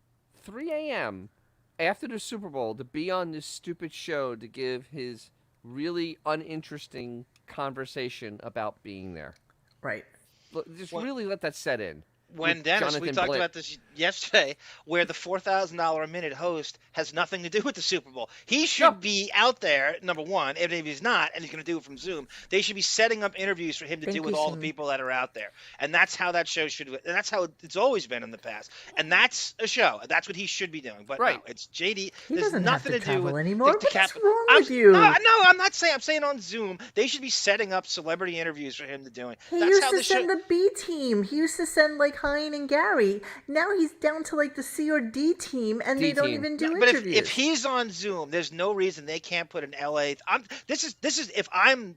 After the Super Bowl to be on this stupid show to give his really uninteresting conversation about being there.
Right.
Look, just
What-
really let that set in.
When
With
Dennis, we
Jonathan
talked
Blitt.
about this yesterday, where the $4,000 a minute host has nothing to do with the Super Bowl. He should be out there, number one, and if he's not, and he's going to do it from Zoom, they should be setting up interviews for him to
Think
do
we
with all the
should-
people that are out there. And that's how that show should, and that's how it's always been in the past. And that's a show. That's what he should be doing. But
Right.
no, it's JD.
He
There's
doesn't have
nothing
to
do
travel
with
anymore.
the
What's wrong with you?
No, I'm not saying. I'm saying on Zoom, they should be setting up celebrity interviews for him to do it.
He
That's
used
how
to
the show.
send the B team. He used to send like Hein and Gary. Now he's down to like the C or D team, and they don't even do
But
interviews.
if he's on Zoom, there's no reason they can't put an LA. This is if I'm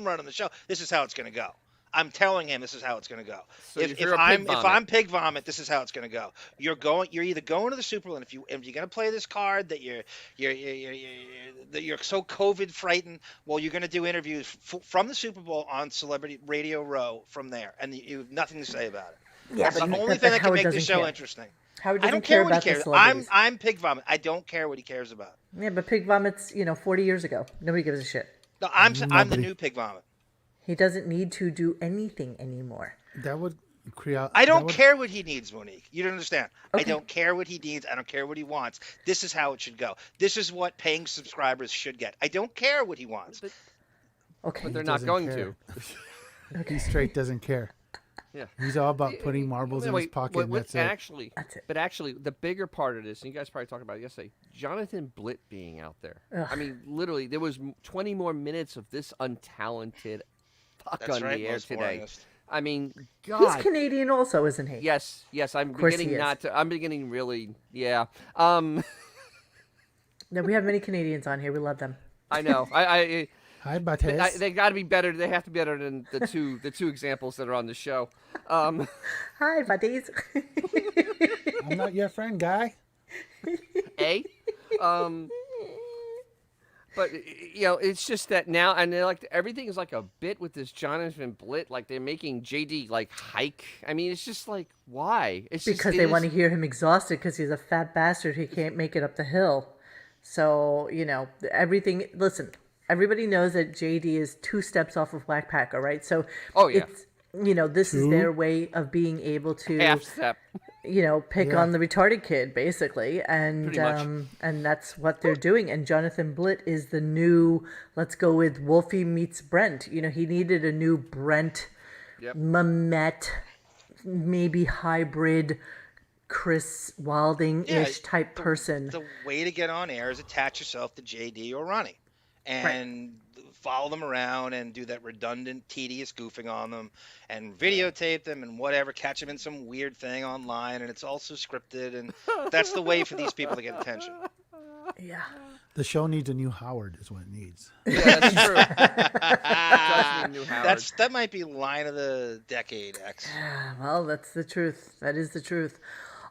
running the show, this is how it's going to go. I'm telling him this is how it's going to go.
So
if
you're a pig vomit.
I'm Pig Vomit, this is how it's going to go. You're either going to the Super Bowl, and if you're going to play this card that you're so COVID frightened, well, you're going to do interviews from the Super Bowl on Celebrity Radio Row from there, and you have nothing to say about it.
Yeah,
That's
but
the only thing that can
Howard
make the
doesn't
show
care.
interesting.
Howard
I
doesn't
don't care what he
about the
cares.
celebrities.
I'm Pig Vomit. I don't care what he cares about.
Yeah, but Pig Vomits, 40 years ago. Nobody gives a shit.
No, I'm the new Pig Vomit.
He doesn't need to do anything anymore.
That would create.
I don't care what he needs, Monique. You don't understand.
Okay.
I don't care what he needs. I don't care what he wants. This is how it should go. This is what paying subscribers should get. I don't care what he wants.
Okay.
But they're not going to.
He straight doesn't care.
Yeah.
He's all about putting marbles in his pocket. And that's it.
Actually,
That's it.
But actually, the bigger part of this, and you guys probably talked about it yesterday, Jonathan Blitt being out there.
Ugh.
I mean, literally, there was 20 more minutes of this untalented fuck
That's
on
right,
the air
most
today.
honest.
I mean,
He's
God.
Canadian also, isn't he?
Yes, I'm
Of course he
beginning
is.
not to. I'm beginning really. Yeah.
No, we have many Canadians on here. We love them.
I know.
Hi, Bates.
They got to be better. They have to be better than the two examples that are on the show.
Hi, buddies.
I'm not your friend, guy.
But it's just that now, and they're like everything is like a bit with this Jonathan Blitt. Like they're making JD like hike. I mean, it's just like why? It's
Because they want to hear him exhausted because he's a fat bastard who can't make it up the hill. So, everything. Listen, everybody knows that JD is 2 steps off of Black Packer, right? So,
Oh, yeah.
it's, this is their way of being able to,
half step.
pick on the retarded kid, basically. And
Pretty much.
and that's what they're doing. And Jonathan Blitt is the new, let's go with Wolfie meets Brent. He needed a new Brent,
Yep.
Mamet, maybe hybrid Chris Wilding-ish type person.
The way to get on air is attach yourself to JD or Ronnie and follow them around and do that redundant, tedious goofing on them and videotape them and whatever, catch them in some weird thing online, and it's also scripted, and that's the way for these people to get attention.
Yeah.
The show needs a new Howard, is what it needs.
Yeah, that's true. It does need new Howard.
That might be line of the decade, X.
Well, that's the truth. That is the truth.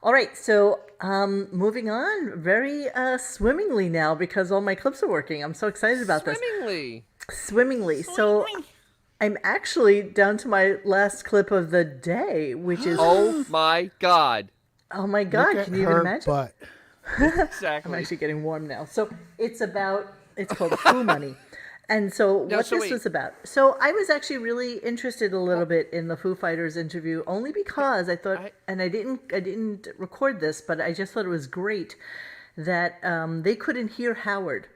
All right, so moving on very swimmingly now because all my clips are working. I'm so excited about this. Swimmingly. So I'm actually down to my last clip of the day, which is...
Oh, my God.
Oh, my God.
Look
Can
at
you even
her
imagine?
butt.
Exactly.
I'm actually getting warm now. So it's called Foo Money. And so what this was about. So I was actually really interested a little bit in the Foo Fighters interview, only because I thought, and I didn't record this, but I just thought it was great that they couldn't hear Howard.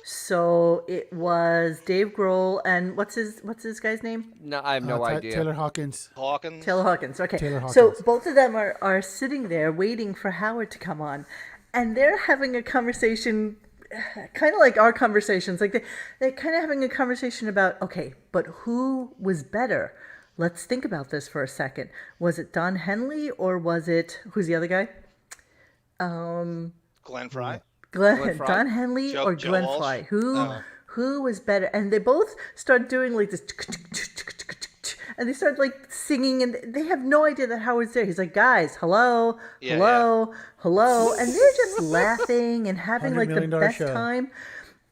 So it was Dave Grohl and what's his guy's name?
No, I have no idea.
Taylor Hawkins.
Taylor Hawkins. Okay.
Taylor Hawkins.
So both of them are sitting there waiting for Howard to come on, and they're having a conversation, kind of like our conversations. Like they're kind of having a conversation about, okay, but who was better? Let's think about this for a second. Was it Don Henley or was it who's the other guy?
Glenn Fry.
Glenn Fry. Don Henley or
Joe
Glenn
Walsh.
Fry? Who was better? And they both start doing like this, and they start like singing, and they have no idea that Howard's there. He's like, guys, hello, hello, and they're just laughing and having like the
$100 million
best
show.
time.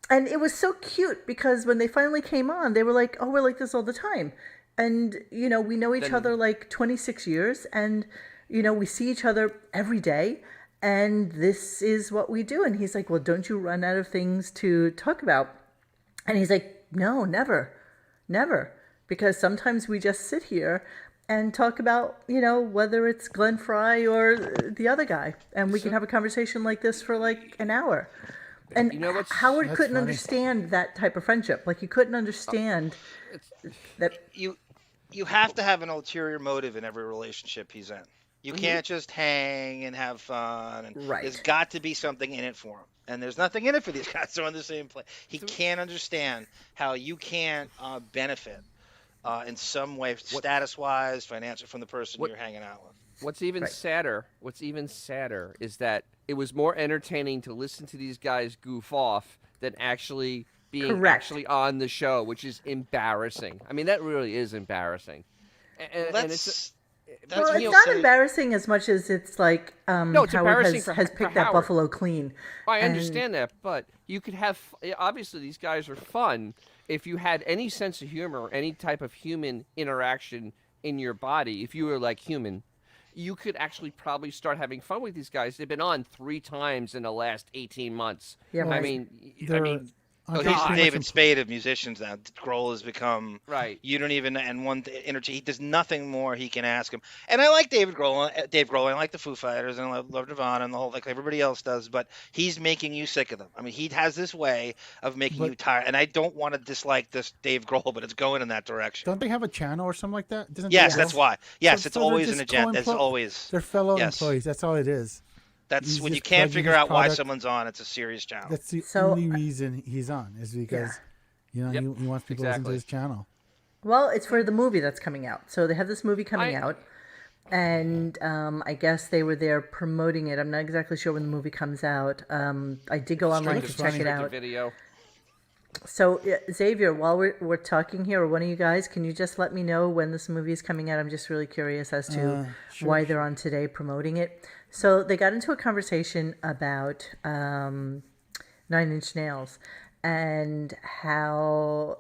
And it was so cute because when they finally came on, they were like, oh, we're like this all the time. And, we know each other like 26 years, and, we see each other every day. And this is what we do. And he's like, well, don't you run out of things to talk about? And he's like, no, never. Because sometimes we just sit here and talk about, whether it's Glenn Fry or the other guy. And we can have a conversation like this for like an hour. And Howard couldn't understand that type of friendship. Like he couldn't understand that.
You have to have an ulterior motive in every relationship he's in. You can't just hang and have fun. And There's got to be something in it for him. And there's nothing in it for these guys. They're on the same plane. He can't understand how you can't benefit in some way, status-wise, financial, from the person you're hanging out with.
What's even
Right.
sadder is that it was more entertaining to listen to these guys goof off than actually being
Correct.
actually on the show, which is embarrassing. I mean, that really is embarrassing. And it's
Well,
what
it's
you
not
say.
embarrassing as much as it's like
No, it's
Howard
embarrassing
has,
for-
has
for
picked that
Howard.
Buffalo clean.
I
And-
understand that, but you could have obviously these guys are fun if you had any sense of humor or any type of human interaction in your body. If you were like human, you could actually probably start having fun with these guys. They've been on 3 times in the last 18 months.
Yeah,
I
right.
mean,
Oh, he's the David Spade of musicians now. Grohl has become
right.
You don't even and one energy. He does nothing more. He can ask him. And I like Dave Grohl. I like the Foo Fighters and I love Nirvana and the whole like everybody else does. But he's making you sick of them. I mean, he has this way of making you tired. And I don't want to dislike this Dave Grohl, but it's going in that direction.
Don't they have a channel or something like that? Doesn't
Yes,
Dave
that's
Grohl-
why. Yes,
So-
it's
so they're
always
just
an agenda. It's
co-emplo-
always
They're fellow
yes.
employees. That's all it is.
That's
He's
when you
just
can't
plugging
figure
his
out why
product.
someone's on. It's a serious channel.
That's the
So-
only reason he's on is because he wants people to listen to his channel.
Well, it's for the movie that's coming out. So they have this movie coming out, and I guess they were there promoting it. I'm not exactly sure when the movie comes out. I did go online to check it out.
Video.
So Xavier, while we're talking here, or one of you guys, can you just let me know when this movie is coming out? I'm just really curious as to why they're on today promoting it. So they got into a conversation about 9 Inch Nails and how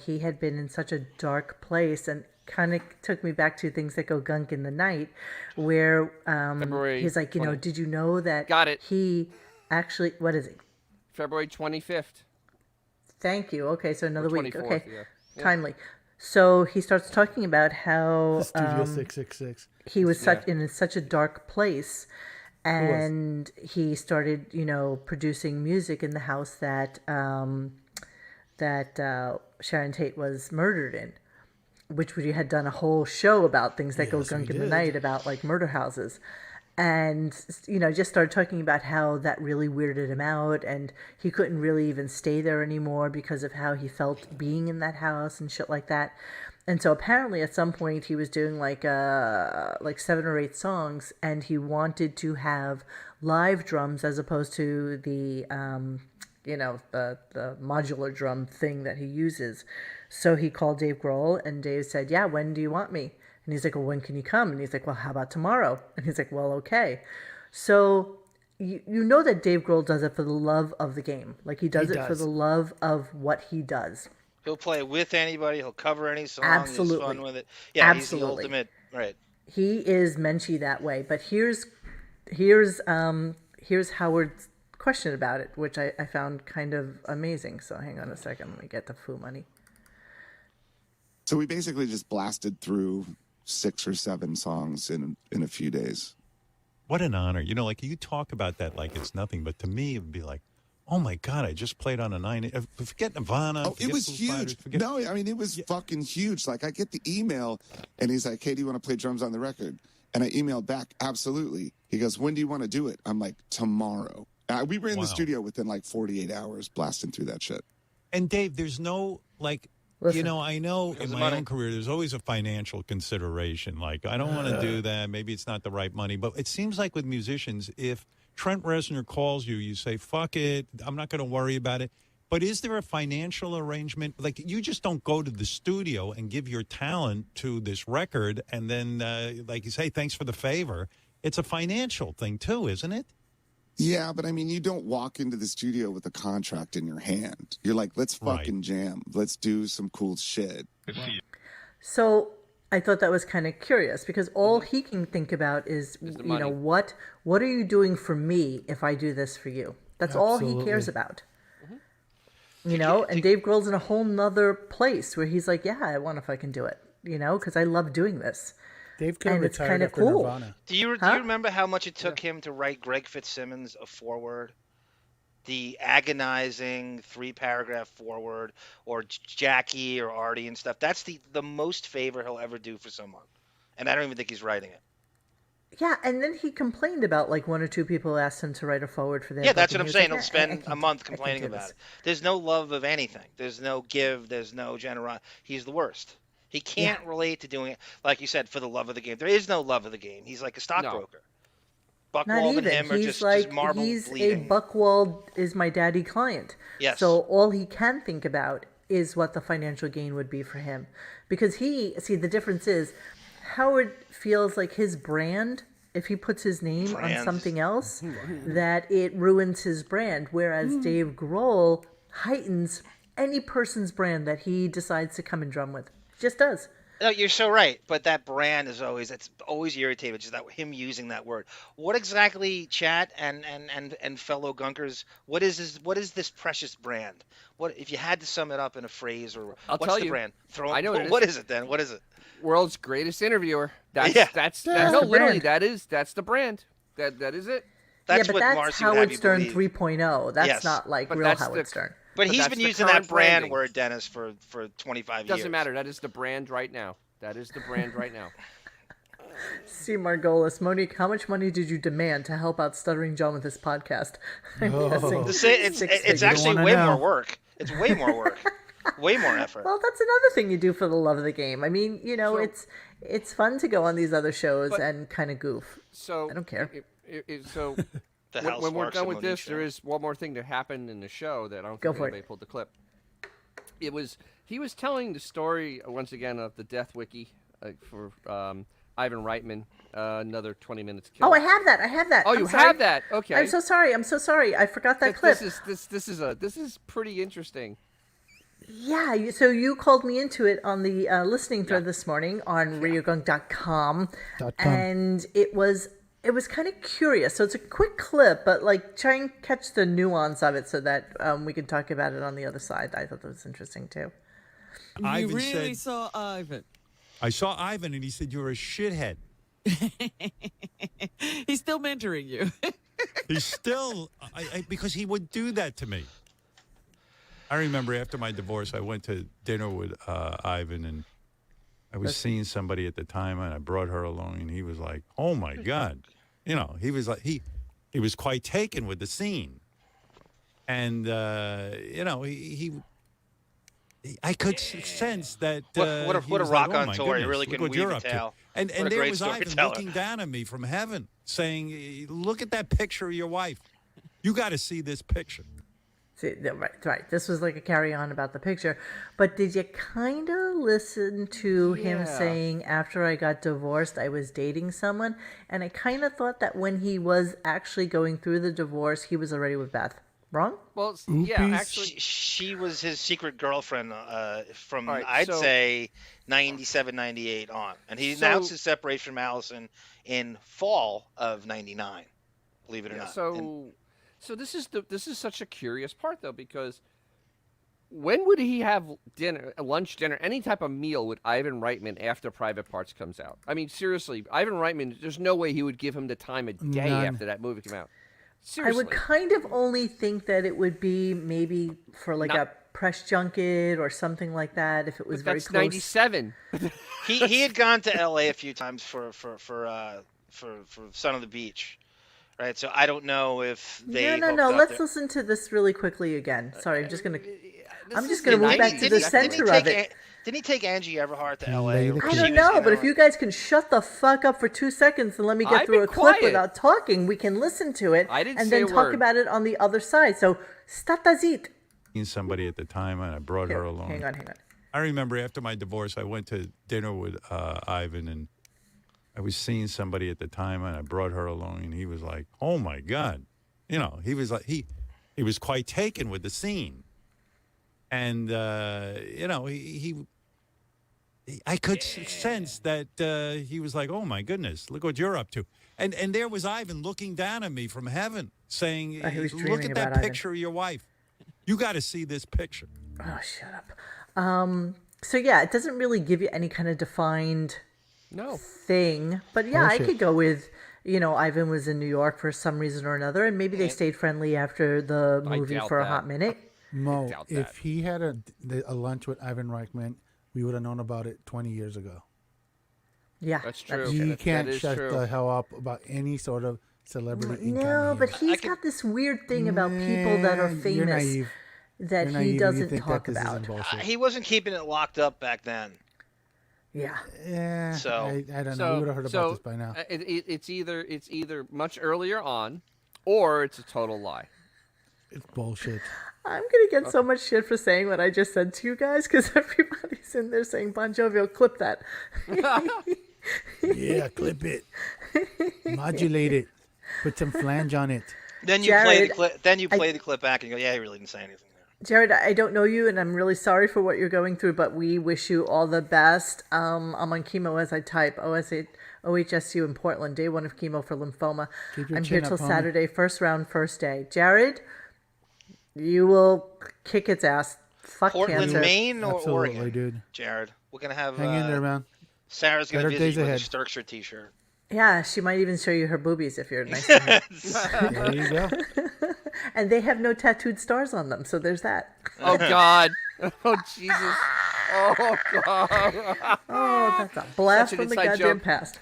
he had been in such a dark place, and kind of took me back to Things That Go Gunk in the Night, where he's like,
20.
did you know that
Got it.
he actually, what is it?
February 25th.
Thank you. Okay, so another week.
24th,
Okay,
yeah.
timely. So he starts talking about how
Studio 666.
he was in such a dark place, and he started, producing music in the house that Sharon Tate was murdered in, which we had done a whole show about Things That Go
Yes, we
Gunk in the
did.
Night, about like murder houses. And, just started talking about how that really weirded him out, and he couldn't really even stay there anymore because of how he felt being in that house and shit like that. And so apparently at some point he was doing like 7 or 8 songs, and he wanted to have live drums as opposed to the the modular drum thing that he uses. So he called Dave Grohl, and Dave said, "Yeah, when do you want me?" And he's like, "Well, when can you come?" And he's like, "Well, how about tomorrow?" And he's like, "Well, okay." So you know that Dave Grohl does it for the love of the game. Like he does it for the love of what he does.
He'll play with anybody. He'll cover any song.
Absolutely.
He's fun with it. Yeah,
Absolutely.
he's the ultimate. Right.
He is Menchie that way. But here's Howard's question about it, which I found kind of amazing. So hang on a second. Let me get the Foo money.
So we basically just blasted through 6 or 7 songs in a few days.
What an honor. Like you talk about that like it's nothing, but to me it would be like, oh my God, I just played on a 9. Forget Nirvana.
Oh, it was
Foo
huge.
Fighters,
No, I mean, it was fucking huge. Like, I get the email, and he's like, "Hey, do you want to play drums on the record?" And I emailed back, "Absolutely." He goes, "When do you want to do it?" I'm like, "Tomorrow." We were in the studio within like 48 hours blasting through that shit.
And Dave, there's no, like,
Listen,
I know in my own career, there's always a financial consideration. Like, I don't want to do that. Maybe it's not the right money. But it seems like with musicians, if Trent Reznor calls you, you say, fuck it, I'm not going to worry about it. But is there a financial arrangement? Like, you just don't go to the studio and give your talent to this record and then, like you say, thanks for the favor. It's a financial thing, too, isn't it?
Yeah, but I mean, you don't walk into the studio with a contract in your hand. You're like, let's fucking jam. Let's do some cool shit.
So I thought that was kind of curious because all he can think about is
money.
what are you doing for me if I do this for you? That's all he cares about. And Dave Grohl's in a whole nother place where he's like, yeah, I want to fucking do it, because I love doing this.
Dave could have
And it's
retired
kinda
after
cool.
Nirvana.
Do you remember how much it took him to write Greg Fitzsimmons a foreword? The agonizing 3-paragraph foreword, or Jackie or Artie and stuff. That's the most favor he'll ever do for someone. And I don't even think he's writing it.
Yeah, and then he complained about like 1 or 2 people asked him to write a forward for their
Yeah,
book,
that's
and
what I'm
he was
saying.
like,
He'll spend
I
a
can't-
month
I can't
complaining
do
about
this.
it. There's no love of anything. There's no give. There's no generosity. He's the worst. He can't relate to doing it, like you said, for the love of the game. There is no love of the game. He's like a stockbroker.
Not
Buckwald and
even.
him are
He's
just marble
he's
bleeding.
a Buckwald is my daddy client.
Yes.
So all he can think about is what the financial gain would be for him, because the difference is Howard feels like his brand. If he puts his name on something else, that it ruins his brand. Whereas Dave Grohl heightens any person's brand that he decides to come and drum with. Just does.
No, you're so right. But that brand is it's always irritating. Just that him using that word. What exactly, chat and fellow Gunkers? What is this precious brand? What if you had to sum it up in a phrase or
I'll
what's
tell
the
you.
brand?
I know
what is it then? What is it?
World's greatest interviewer. That's
the
literally
brand.
that's the brand. That is it.
That's
but
what
that's
Marcy would have
Howard
you
Stern
believe.
3.0. That's
Yes.
not like
But
real
that's
Howard Stern.
But he's
that's
been
the
using that
current
brand
branding.
word, Dennis, for 25 years.
Doesn't matter. That is the brand right now. That is the brand right now.
See Margolis, Monique, how much money did you demand to help out Stuttering John with this podcast? I'm guessing
It's
six figures.
actually way more work. It's way more work. Way more effort.
Well, that's another thing you do for the love of the game. I mean, it's fun to go on these other shows and kind of goof.
So
I don't care.
So
The
when we're
Housemarques
done
of
with
Monique
this,
show.
there is one more thing to happen in the show that I don't
Go
think
for
anybody pulled the clip. He was telling the story once again of the Death Wiki for Ivan Reitman. Another 20 minutes.
Oh, I have that.
Oh,
I'm
you
sorry.
have that. Okay.
I'm so sorry. I forgot that clip.
This is pretty interesting.
Yeah, so you called me into it on the listening thread this morning on RadioGunk.com, and it was kind of curious. So it's a quick clip, but like try and catch the nuance of it so that we can talk about it on the other side. I thought that was interesting too.
You really saw Ivan.
I saw Ivan, and he said, "You're a shithead."
He's still mentoring you.
He's still, because he would do that to me. I remember after my divorce, I went to dinner with Ivan, and I was seeing somebody at the time, and I brought her along, and he was like, "Oh my God," he was like he was quite taken with the scene, and I could sense that
what a
he was
rock
like,
on
my
tour! He
goodness,
really
look
can
what
weave
you're
a
up to.
tale.
And
What a
there
great
was Ivan
storyteller.
looking down at me from heaven, saying, "Look at that picture of your wife. You got to see this picture."
See, right. This was like a carry on about the picture. But did you kind of listen to him saying, after I got divorced, I was dating someone? And I kind of thought that when he was actually going through the divorce, he was already with Beth. Wrong?
Well, yeah, actually,
she was his secret girlfriend from
All right,
I'd
so-
say 97, 98 on, and he announced his separation from Allison in fall of '99. Believe it or not.
So this is such a curious part though, because when would he have lunch, dinner, any type of meal with Ivan Reitman after Private Parts comes out? I mean, seriously, Ivan Reitman, there's no way he would give him the time of day after that movie came out. Seriously.
I would kind of only think that it would be maybe for like a press junket or something like that if it was very
that's
close.
97.
He had gone to L.A. a few times for Son of the Beach, right? So I don't know if they.
No. Let's listen to this really quickly again. Sorry, I'm just gonna move back to the center of it.
Didn't he take Angie Everhart to L.A.?
I don't know, but if you guys can shut the fuck up for 2 seconds and let me get through a clip without talking, we can listen to it and then talk about it on the other side. So, statazit.
Somebody at the time, and I brought her along.
Hang on.
I remember after my divorce, I went to dinner with Ivan, and I was seeing somebody at the time, and I brought her along, and he was like, "Oh my God," he was like he was quite taken with the scene, and I could sense that he was like, "Oh my goodness, look what you're up to," and there was Ivan looking down at me from heaven, saying, "Look at that picture of your wife. You got to see this picture."
Oh, shut up. So yeah, it doesn't really give you any kind of defined thing, but yeah, I could go with, Ivan was in New York for some reason or another, and maybe they stayed friendly after the movie for a hot minute.
Mo, if he had a lunch with Ivan Reitman, we would have known about it 20 years ago.
Yeah,
that's true.
You can't shut the hell up about any sort of celebrity.
No, but he's got this weird thing about people that are famous that he doesn't talk about.
He wasn't keeping it locked up back then.
Yeah.
Yeah.
So-
I don't know. We would have heard about this by now.
It's either much earlier on, or it's a total lie.
It's bullshit.
I'm gonna get so much shit for saying what I just said to you guys because everybody's in there saying Bon Jovi. Clip that.
Yeah, clip it. Modulate it. Put some flange on it.
Then you play the
Jared,
clip. Then you play the clip back and you go, "Yeah, he really didn't say anything there."
Jared, I don't know you, and I'm really sorry for what you're going through, but we wish you all the best. I'm on chemo as I type. OHSU in Portland, day 1 of chemo for lymphoma.
Keep your
I'm
chin
here till
up, homie.
Saturday, first round, first day. Jared, you will kick its ass. Fuck
Portland,
cancer.
Maine, or
Absolutely,
Oregon?
dude.
Jared, we're gonna have.
Hang in there, man.
Sarah's gonna
Better
visit
days
you with a
ahead.
Sturkster T-shirt.
Yeah, she might even show you her boobies if you're nice to her.
There you go.
And they have no tattooed stars on them, so there's that.
Oh God! Oh Jesus! Oh God!
Oh, that's a blast
Such an
from the
inside
goddamn
joke.
past.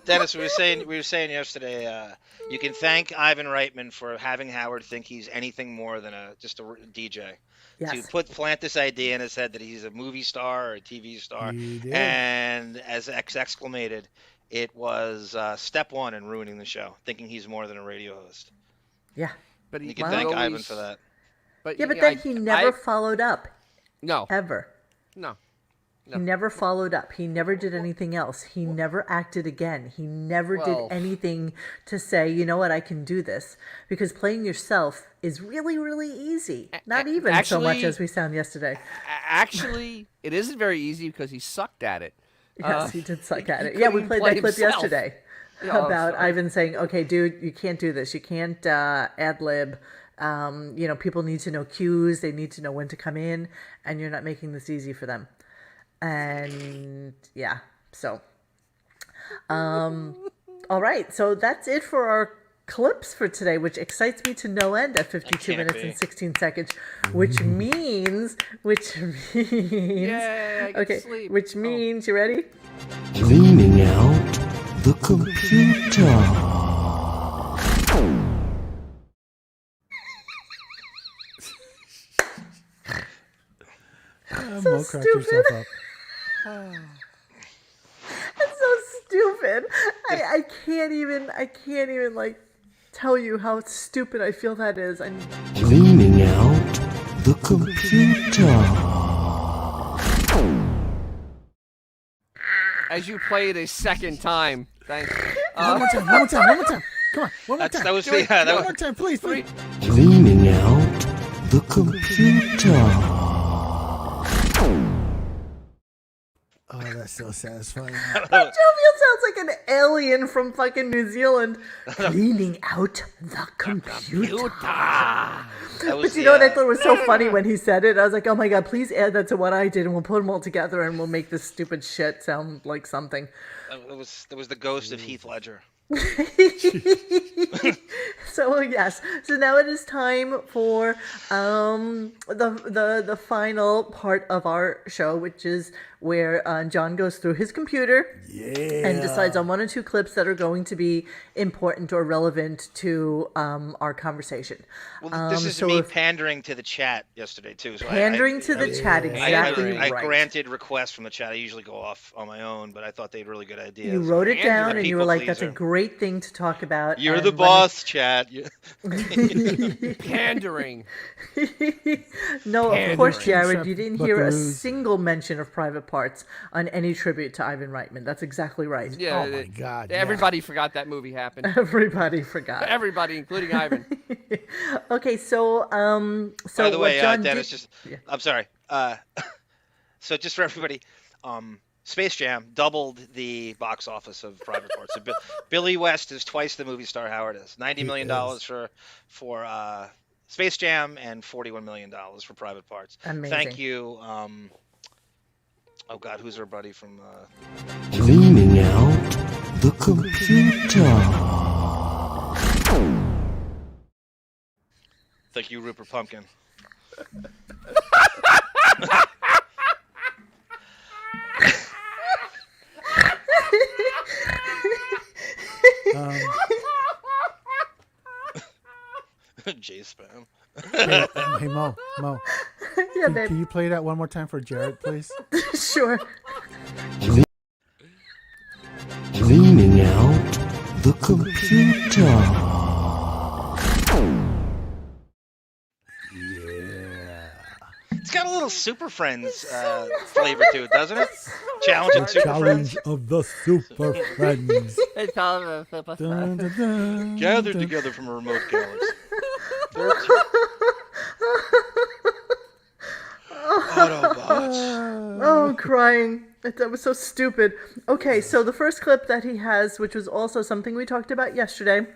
Dennis, we were saying yesterday. You can thank Ivan Reitman for having Howard think he's anything more than just a DJ.
Yes.
To plant this idea in his head that he's a movie star or a TV star,
He did.
and as X exclamated, it was step 1 in ruining the show, thinking he's more than a radio host.
Yeah.
But
You
he
can
Wow.
thank
always-
Ivan for that.
But
Yeah, but then he never followed up,
No,
ever.
no.
He never followed up. He never did anything else. He never acted again. He never
Well-
did anything to say, you know what, I can do this. Because playing yourself is really, really easy. Not even so much
actually-
as we sound yesterday.
Actually, it isn't very easy because he sucked at it.
Yes, he did suck at it. Yeah, we
couldn't
played
play
that clip
himself.
yesterday
Oh,
about
sorry.
Ivan saying, okay, dude, you can't do this. You can't ad lib. People need to know cues. They need to know when to come in, and you're not making this easy for them. And yeah, so all right, so that's it for our clips for today, which excites me to no end at 52
can't
minutes
be.
and 16 seconds, which means
Yay, I get to
okay,
sleep.
which means you ready?
Cleaning out the computer.
Mo cracked yourself up.
It's so stupid. I can't even like tell you how stupid I feel that is. I'm
Cleaning out the computer.
As you play it a second time. Thanks.
One more time. Come on, one more time.
That was
Do it,
that
One
was
more time, please.
Cleaning out the computer.
Oh, that's so satisfying.
Jovial sounds like an alien from fucking New Zealand cleaning out the computer.
that was
But you know what I thought was so funny when he said it? I was like, oh my god, please add that to what I did and we'll put them all together and we'll make this stupid shit sound like something.
It was the ghost of Heath Ledger.
So yes, so now it is time for the final part of our show, which is where John goes through his computer and decides on 1 or 2 clips that are going to be important or relevant to our conversation.
Well, this is
so
me
if-
pandering to the chat yesterday too. So
Pandering to the chat, exactly
I
right.
granted requests from the chat. I usually go off on my own, but I thought they had really good ideas.
You wrote it down
You're a
and you were
people
like, that's a
pleaser.
great thing to talk about.
You're
and
the
when-
boss, chat.
Pandering.
No, of course,
Pandering.
Jared, you didn't hear a
Buckaroos.
single mention of Private Parts on any tribute to Ivan Reitman. That's exactly right.
Yeah.
Oh my God, yeah.
Everybody forgot that movie happened.
Everybody forgot.
Everybody, including Ivan.
Okay, so
By the way,
what John
Dennis,
did,
just I'm sorry. So just for everybody, Space Jam doubled the box office of Private Parts. So Billy West is twice the movie star Howard is. $90 million for Space Jam and $41 million for Private Parts.
Amazing.
Thank you. Oh God, who's our buddy from?
Cleaning out the computer.
Thank you, Rupert Pumpkin. J Spam.
Hey, Mo.
yeah,
Can
babe.
you play that one more time for Jared, please?
Sure.
computer.
It's got a little Super Friends flavor to it, doesn't it? Challenging Super
Challenge
Friends.
of the Super Friends.
It's all the super
Dun, dun, dun,
Gathered
dun.
together from a remote galaxy. Autobots.
Oh, I'm crying. That was so stupid. Okay, so the first clip that he has, which was also something we talked about yesterday,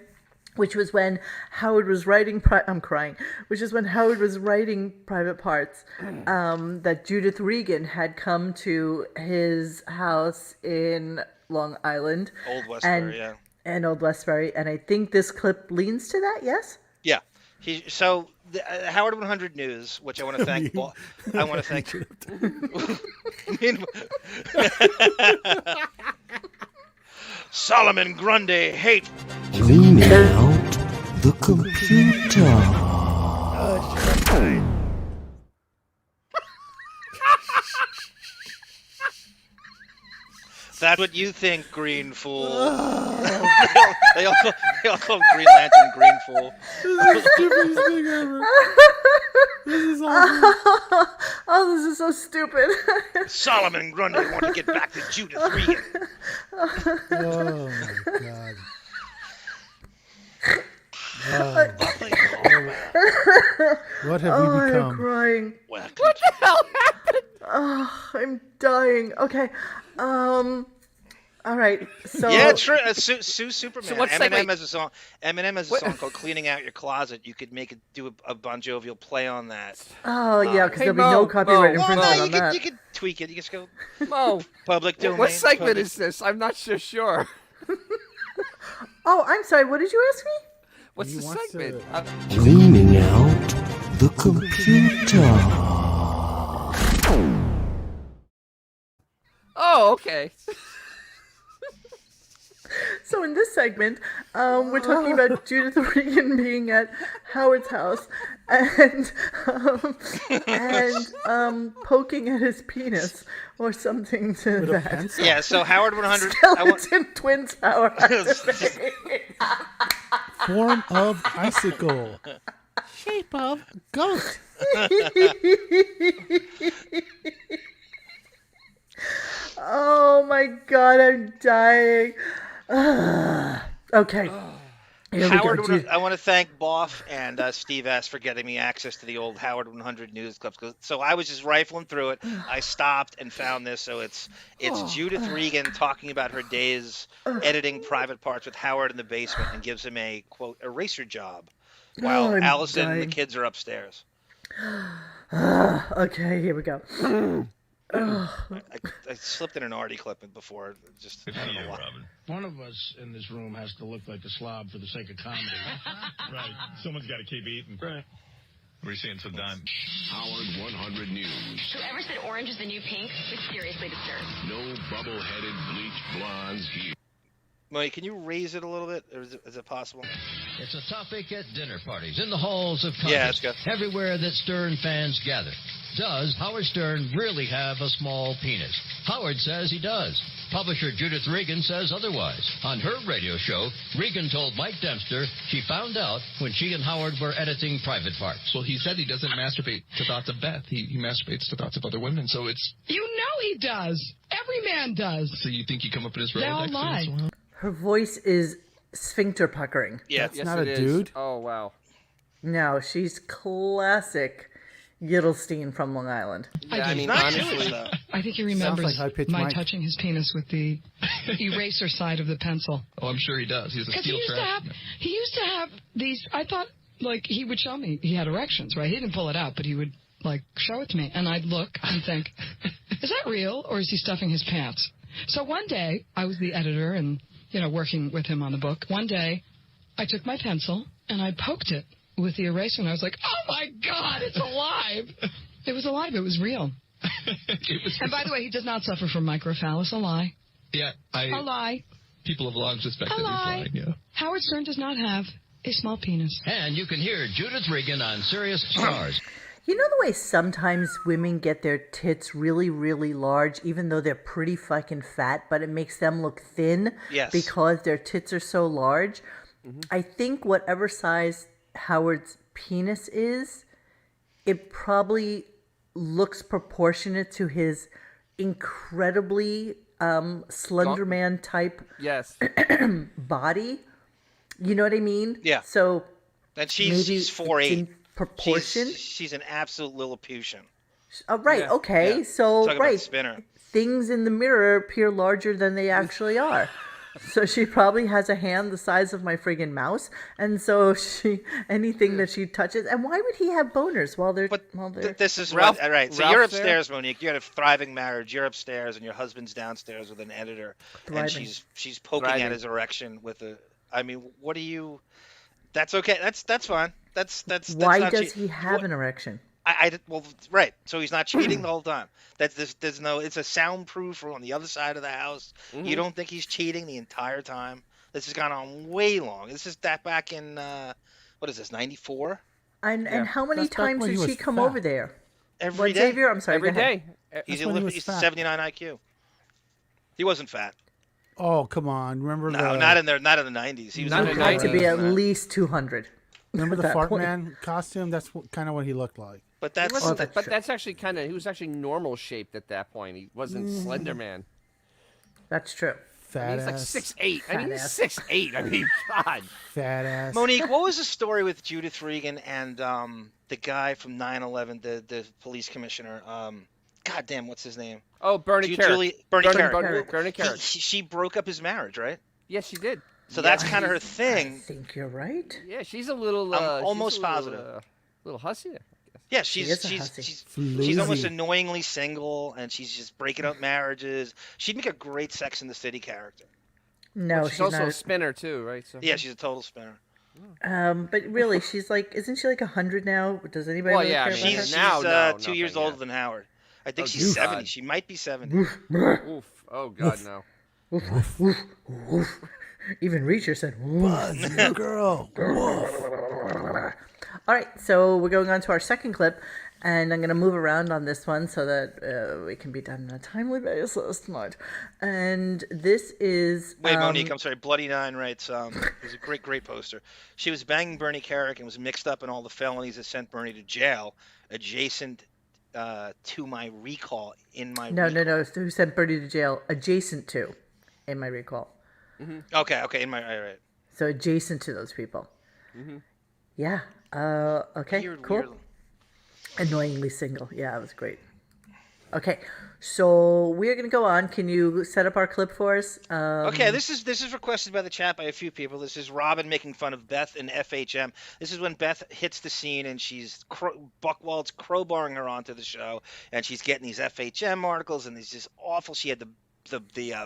which was when Howard was writing. I'm crying. Which is when Howard was writing Private Parts. That Judith Regan had come to his house in Long Island,
Old Westbury, yeah.
and Old Westbury, and I think this clip leans to that. Yes.
Yeah. So the Howard 100 News, which I want to thank. I want to thank. Solomon Grundy hate.
Cleaning out the computer.
That's what you think, Green Fool. they all call Green Lantern Green Fool.
This is the stupidest thing ever. This is awful.
Oh, this is so stupid.
Solomon and Grundy want to get back to Judith Regan.
Oh my god. What have we
I'm
become?
crying.
What
the hell happened?
Oh, I'm dying. Okay. All right. So
yeah, true. Sue Superman.
So what
Eminem
segue-
has a song. Eminem has a
What-
song called "Cleaning Out Your Closet." You could do a Bon Jovial play on that.
Oh yeah, because
Hey,
there'll be
Mo,
no copyright
Mo,
Well,
infringement
no,
on that.
you could tweak it. You just go
Mo,
public domain.
what segment
public-
is this? I'm not so sure.
Oh, I'm sorry. What did you ask me?
What's
He
the
wants
segment?
to-
Cleaning out the computer.
Oh, okay.
So in this segment, we're talking about Judith Regan being at Howard's house and poking at his penis or something to
With a
that.
pencil.
Yeah. So Howard 100.
Skeleton twins power.
Form of icicle. Shape of goat.
Oh my god, I'm dying. Okay. Here we
Howard,
go.
I want to thank Boff and Steve S. for getting me access to the old Howard 100 News clips. So I was just rifling through it. I stopped and found this. So it's Judith Regan talking about her days editing Private Parts with Howard in the basement and gives him a, quote, eraser job while
I'm
Allison and the
dying.
kids are upstairs.
Okay, here we go.
I slipped in an Artie clip before. Just I don't know why.
One of us in this room has to look like a slob for the sake of comedy.
Right. Someone's got to keep eating.
Right.
We're seeing so done.
Howard 100 News.
Whoever said orange is the new pink was seriously disturbed.
No bubble-headed bleach blondes here.
Mike, can you raise it a little bit? Or is it possible?
It's a topic at dinner parties, in the halls of Congress,
Yeah, let's go.
everywhere that Stern fans gather. Does Howard Stern really have a small penis? Howard says he does. Publisher Judith Regan says otherwise. On her radio show, Regan told Mike Dempster she found out when she and Howard were editing Private Parts.
Well, he said he doesn't masturbate to thoughts of Beth. He masturbates to thoughts of other women, so it's...
You know he does. Every man does.
So you think you come up in his
They all
Rolodex?
lie.
Her voice is sphincter puckering.
Yeah.
That's not a dude.
Oh, wow.
No, she's classic Yittelstein from Long Island.
Yeah, I mean,
Not
honestly,
Jewish, though.
I think he remembers
like high-pitched
my
Mike.
touching his penis with the eraser side of the pencil.
Oh, I'm sure he does. He's a
Because
steel trap.
he used to have these, I thought, like, he would show me. He had erections, right? He didn't pull it out, but he would, like, show it to me. And I'd look and think, is that real, or is he stuffing his pants? So one day, I was the editor and, you know, working with him on the book. One day, I took my pencil and I poked it with the eraser, and I was like, oh, my God, it's alive. It was alive. It was real. And by the way, he does not suffer from microphallus. A lie.
Yeah,
A lie.
people have long suspected
A lie.
he's lying, yeah.
Howard Stern does not have a small penis.
And you can hear Judith Regan on Sirius Stars.
You know the way sometimes women get their tits really, really large, even though they're pretty fucking fat, but it makes them look thin
Yes.
because their tits are so large? I think whatever size Howard's penis is, it probably looks proportionate to his incredibly Slender Man type
Yes.
body. You know what I mean?
Yeah.
So
And
maybe
she's 4'8".
in proportion.
She's an absolute Lilliputian.
Right.
Yeah.
Okay.
Yeah.
So
Talk about a
right.
spinner.
Things in the mirror appear larger than they actually are. So she probably has a hand the size of my friggin' mouse, and so anything that she touches. And why would he have boners while they're?
This is
Ralph-
what, right. So
Ralph's
you're
there?
upstairs, Monique. You had a thriving marriage. You're upstairs, and your husband's downstairs with an editor, and
Thriving.
she's poking
Thriving.
at his erection with a. I mean, what do you? That's okay. That's fine. That's
Why
not
does
che-
he have an erection?
well, right. So he's not cheating the whole time. There's no. It's a soundproof on the other side of the house. You don't think he's cheating the entire time? This has gone on way long. This is that back in what is this, 94?
And how many
That's back
times
when he
did she
was
come
fat.
over there?
Every
What,
day.
Xavier? I'm sorry.
Every
go ahead.
day.
He's
when he was
he's
fat.
79 IQ. He wasn't fat.
Oh, come on. Remember
No,
the
not in the 90s. He was
Not
in
in
the
the
Had to
90s.
be at least 200.
remember the
that
fart
point.
man costume? That's kind of what he looked like.
But
He
that's
wasn't,
that's
but
true.
that's actually he was actually normal shaped at that point. He wasn't Slender Man.
That's true.
Fat
He's like
ass.
6'8". I mean,
Fat
he's 6'8". I mean, God.
Fat ass.
Monique, what was the story with Judith Regan and the guy from 9/11, the police commissioner? God damn, what's his name?
Oh, Bernie Carrick.
Bernie Carrick.
Bernie Carrick.
She broke up his marriage, right?
Yes, she did.
So
Yeah,
that's kind of her
I
thing.
think you're right.
Yeah, she's a little.
I'm
she's
almost
a little,
positive.
Little hussy.
Yeah,
She
she's
is a
she's
hussy.
she's,
Floozy.
she's almost annoyingly single, and she's just breaking up marriages. She'd make a great Sex in the City character.
No,
She's
she's
also a
not.
spinner too, right? So.
Yeah, she's a total spinner.
But really, she's like, isn't she like 100 now? Does anybody
Well,
really
yeah, I
care
mean,
about her?
She's
now, no,
2 years
nothing,
older
yeah.
than Howard. I think
Oh,
she's
God.
70. She might be 70.
Oof. Oh God, no.
Even Reacher said,
Buzz, you girl.
All right, so we're going on to our second clip, and I'm going to move around on this one so that we can be done on a timely basis tonight. And this is...
Wait, Monique, I'm sorry. Bloody Nine writes, it was a great poster. She was banging Bernie Carrick and was mixed up in all the felonies that sent Bernie to jail, adjacent to my recall in my
No. Who sent Bernie to jail? Adjacent to, in my recall.
Okay, in my... All right.
So adjacent to those people. Yeah. Okay,
Weird,
cool.
weird.
Annoyingly single. Yeah, it was great. Okay, so we're going to go on. Can you set up our clip for us?
Okay, this is requested by the chat by a few people. This is Robin making fun of Beth in FHM. This is when Beth hits the scene and she's Buchwald's crowbarring her onto the show, and she's getting these FHM articles, and it's just awful. She had the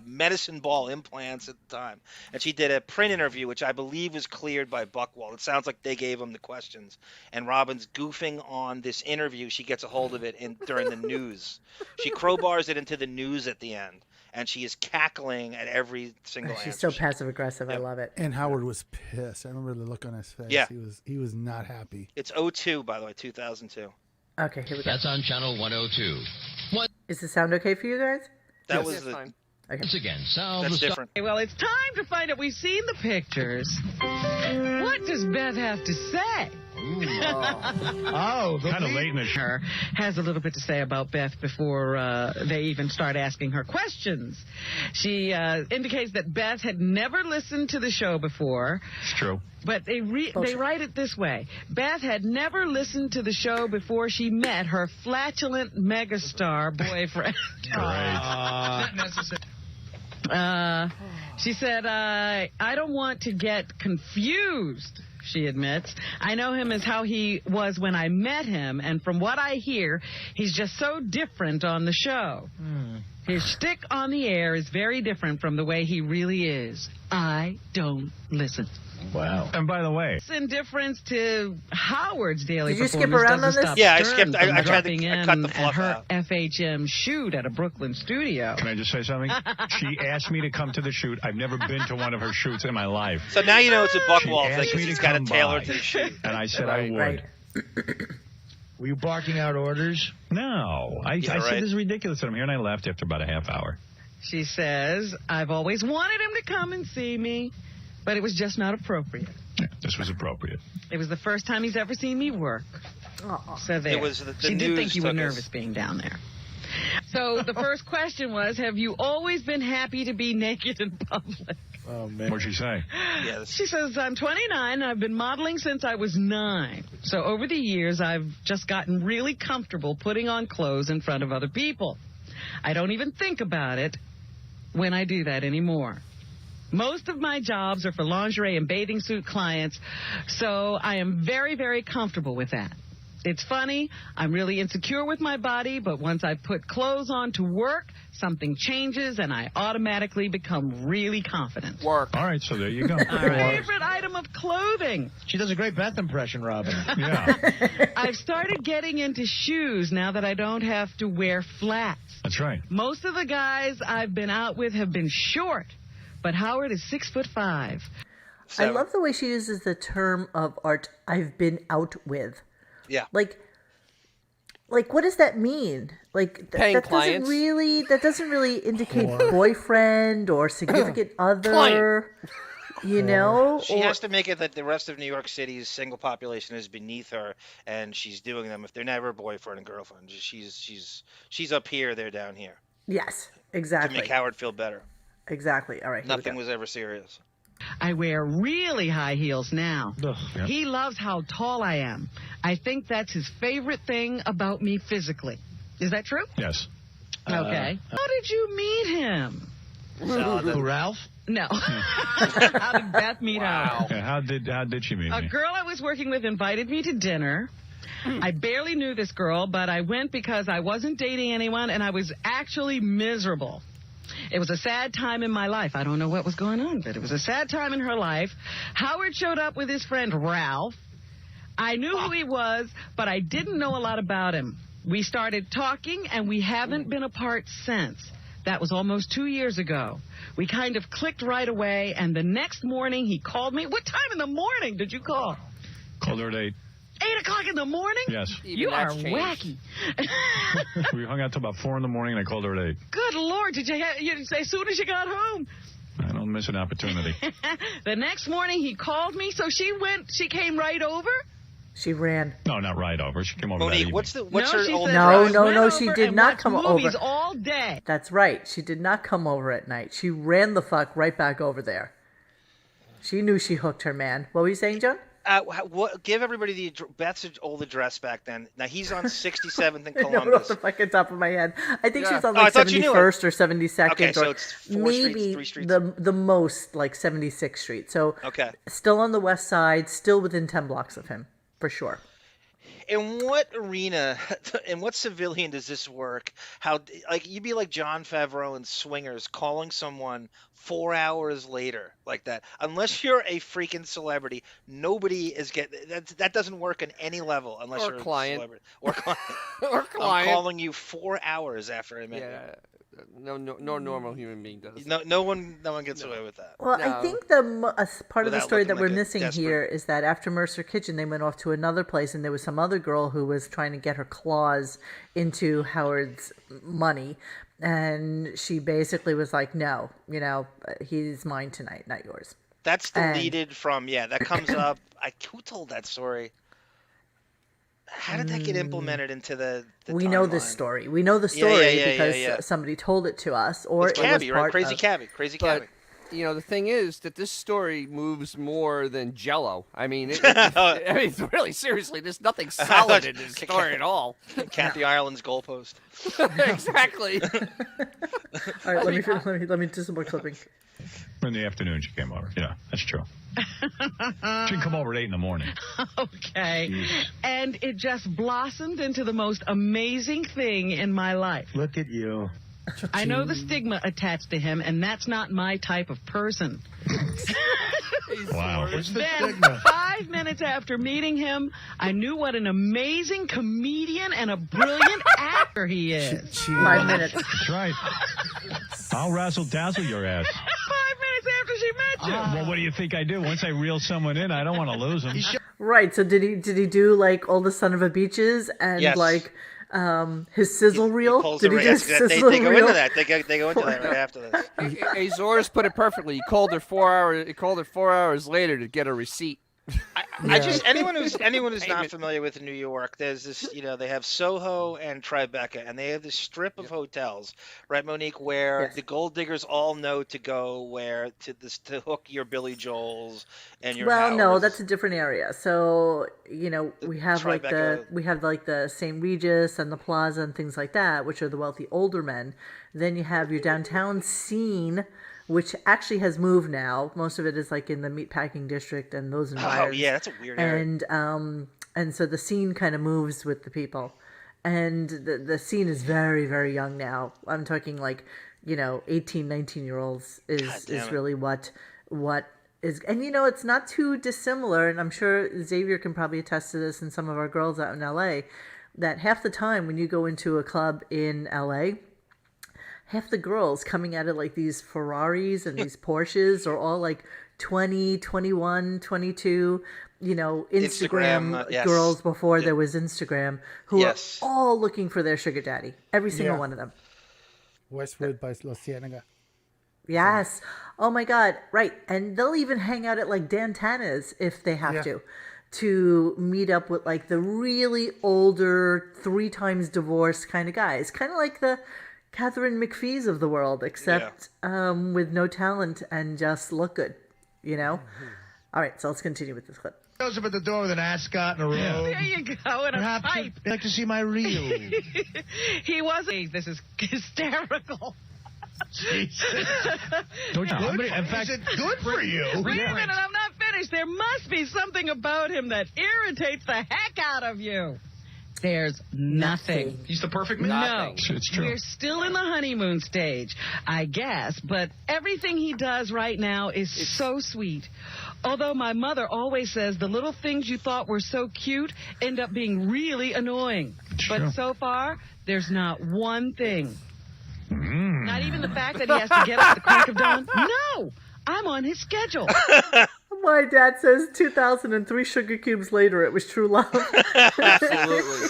medicine ball implants at the time, and she did a print interview, which I believe was cleared by Buchwald. It sounds like they gave him the questions, and Robin's goofing on this interview. She gets a hold of it during the news. She crowbars it into the news at the end, and she is cackling at every single
She's
answer.
so passive aggressive. I love it.
And Howard was pissed. I remember the look on his face.
Yeah.
He was not happy.
It's 02, by the way, 2002.
Okay, here we go.
That's on channel 102.
Is the sound okay for you guys?
That was the.
Okay.
Once again, solve
That's
the
different.
Well, it's time to find out. We've seen the pictures. What does Beth have to say?
Oh, kind of late in the show.
Her has a little bit to say about Beth before they even start asking her questions. She indicates that Beth had never listened to the show before.
It's true.
But they write it this way. Beth had never listened to the show before she met her flatulent megastar boyfriend. She said, I don't want to get confused, she admits. I know him as how he was when I met him, and from what I hear, he's just so different on the show. His shtick on the air is very different from the way he really is. I don't listen.
Wow. And by the way,
This indifference to Howard's daily
Did you skip
performance
around on
doesn't
this?
stop
Yeah, I
Stern
skipped.
from
I tried to
dropping
I cut the
in
fluff
at her
out.
FHM shoot at a Brooklyn studio.
can I just say something? She asked me to come to the shoot. I've never been to one of her shoots in my life.
So now you know it's a
She
Buchwald thing
asked
because
me
he's
to
got it
come
tailored
by,
to the shoot.
and I said I would.
Right.
Were you barking out orders?
No. I
Yeah,
said,
right.
this is ridiculous. And I'm here, and I left after about a half hour.
She says, I've always wanted him to come and see me, but it was just not appropriate.
Yeah, this was appropriate.
It was the first time he's ever seen me work. So there.
It was the
she did
news
think you were
took us-
nervous being down there. So the first question was, have you always been happy to be naked in public?
Oh, man.
What'd she say?
She says, I'm 29 and I've been modeling since I was 9. So over the years, I've just gotten really comfortable putting on clothes in front of other people. I don't even think about it when I do that anymore. Most of my jobs are for lingerie and bathing suit clients, so I am very, very comfortable with that. It's funny, I'm really insecure with my body, but once I put clothes on to work, something changes and I automatically become really confident.
Work.
All right, so there you go.
Favorite item of clothing?
She does a great Beth impression, Robin.
Yeah,
I've started getting into shoes now that I don't have to wear flats.
that's right.
Most of the guys I've been out with have been short, but Howard is 6'5".
I love the way she uses the term of art, I've been out with.
Yeah.
Like what does that mean? Like
Paying
that
clients?
doesn't really indicate boyfriend or significant other. You know?
She has to make it that the rest of New York City's single population is beneath her, and she's doing them if they're never boyfriend and girlfriend. She's up here, they're down here.
Yes,
To
exactly.
make Howard feel better.
Exactly. All right. here we
Nothing
go.
was ever serious.
I wear really high heels now.
Yep.
He loves how tall I am. I think that's his favorite thing about me physically. Is that true?
Yes.
Okay. How did you meet him?
Who, Ralph?
No. How did Beth meet Howard?
Yeah, how did she meet
A
me?
girl I was working with invited me to dinner. I barely knew this girl, but I went because I wasn't dating anyone and I was actually miserable. It was a sad time in my life. I don't know what was going on, but it was a sad time in her life. Howard showed up with his friend Ralph. I knew who he was, but I didn't know a lot about him. We started talking, and we haven't been apart since. That was almost 2 years ago. We kind of clicked right away, and the next morning he called me. What time in the morning did you call?
Called her at 8.
8 o'clock in the morning?
Yes.
You are wacky.
We hung out till about 4 in the morning, and I called her at 8.
Good Lord, did you say as soon as you got home?
I don't miss an opportunity.
The next morning he called me, so she came right over?
She ran.
No, not right over. She came over that
Monique,
evening.
what's
No,
her
she
old
said
address?
No, she
over
did
and
not
watched
come
movies
over.
all day.
That's right. She did not come over at night. She ran the fuck right back over there. She knew she hooked her man. What were you saying, John?
Give everybody Beth's old address back then. Now he's on 67th and
I know it off
Columbus.
the fucking top of my head. I think she was on
Oh, I
like
thought you knew it.
71st or 72nd,
Okay, so
or
it's 4
maybe
streets, 3 streets.
the most like 76th Street. So
Okay.
still on the west side, still within 10 blocks of him, for sure.
In what arena, in what civilian does this work? How, like, you'd be like John Favreau in Swingers calling someone 4 hours later like that. Unless you're a freaking celebrity, nobody is that doesn't work in any level unless
Or
you're
client.
a celebrity. Or client.
Or client.
I'm calling you 4 hours after I met
Yeah. No normal human being does.
you. No one gets away with that.
Well, I think the part of the
Without
story that
looking
we're
like a
missing
desperate-
here is that after Mercer Kitchen, they went off to another place, and there was some other girl who was trying to get her claws into Howard's money, and she basically was like, "No, he's mine tonight, not yours."
That's
And-
deleted from, that comes up. Who told that story? How did that get implemented into the
We know this
timeline?
story. We know the story
yeah,
because somebody told it to us, or
It's
it was
Cabby, right?
part
Crazy
of...
Cabby. Crazy
But,
Cabby.
the thing is that this story moves more than Jell-O. I mean, really, seriously, there's nothing solid in this story at all.
Kathy Ireland's goalpost.
Exactly.
All right, let me do some more clipping.
In the afternoon, she came over. Yeah, that's true. She can come over at 8 in the morning.
Okay. And it just blossomed into the most amazing thing in my life.
Look at you.
I know the stigma attached to him, and that's not my type of person.
Wow.
What's the
Then,
stigma?
5 minutes after meeting him, I knew what an amazing comedian and a brilliant actor he is.
5 minutes.
That's right. I'll razzle-dazzle your ass.
5 minutes after she met you.
Well, what do you think I do? Once I reel someone in, I don't want to lose them.
Right. So did he do like all the son of a beaches and
Yes.
like his sizzle reel?
Pulls
Did
the
he do
yes,
his
they
sizzle
go
reel?
into that. They go into that right after this.
Azores put it perfectly. He called her 4 hours. He called her 4 hours later to get a receipt.
I just anyone who's not familiar with New York, there's this, they have Soho and Tribeca, and they have this strip of hotels, right, Monique, where the gold diggers all know to go where to hook your Billy Joels and your
Well, no,
Howards.
that's a different area. So we have
Tribeca.
the St. Regis and the Plaza and things like that, which are the wealthy older men. Then you have your downtown scene, which actually has moved now. Most of it is like in the meatpacking district and those environs.
Oh yeah, that's a weird area.
And so the scene kind of moves with the people, and the scene is very, very young now. I'm talking like 18, 19-year-olds is really what is, and it's not too dissimilar. And I'm sure Xavier can probably attest to this, and some of our girls out in LA, that half the time when you go into a club in LA, half the girls coming out of like these Ferraris and these Porsches are all like 20, 21, 22, Instagram
yes.
girls before there was Instagram, who
Yes.
are all looking for their sugar daddy. Every single one of them.
Westwood by La Cienega.
Yes. Oh my God. Right. And they'll even hang out at like Dan Tana's if they have to meet up with like the really older, 3 times divorced kind of guys. Kind of like the Catherine McPhee's of the world, except with no talent and just look good, All right, so let's continue with this clip.
Goes up at the door with an ascot and a robe.
There you go, and a pipe.
I'd like to see my reel.
He wasn't. This is hysterical.
Don't you? In fact, is it good for you?
Wait a minute, I'm not finished. There must be something about him that irritates the heck out of you. There's nothing.
He's the perfect man.
No.
It's true.
We're still in the honeymoon stage, I guess, but everything he does right now is so sweet. Although my mother always says the little things you thought were so cute end up being really annoying. But so far, there's not one thing. Not even the fact that he has to get up at the crack of dawn. No, I'm on his schedule.
My dad says 2003 sugar cubes later, it was true love.
Absolutely.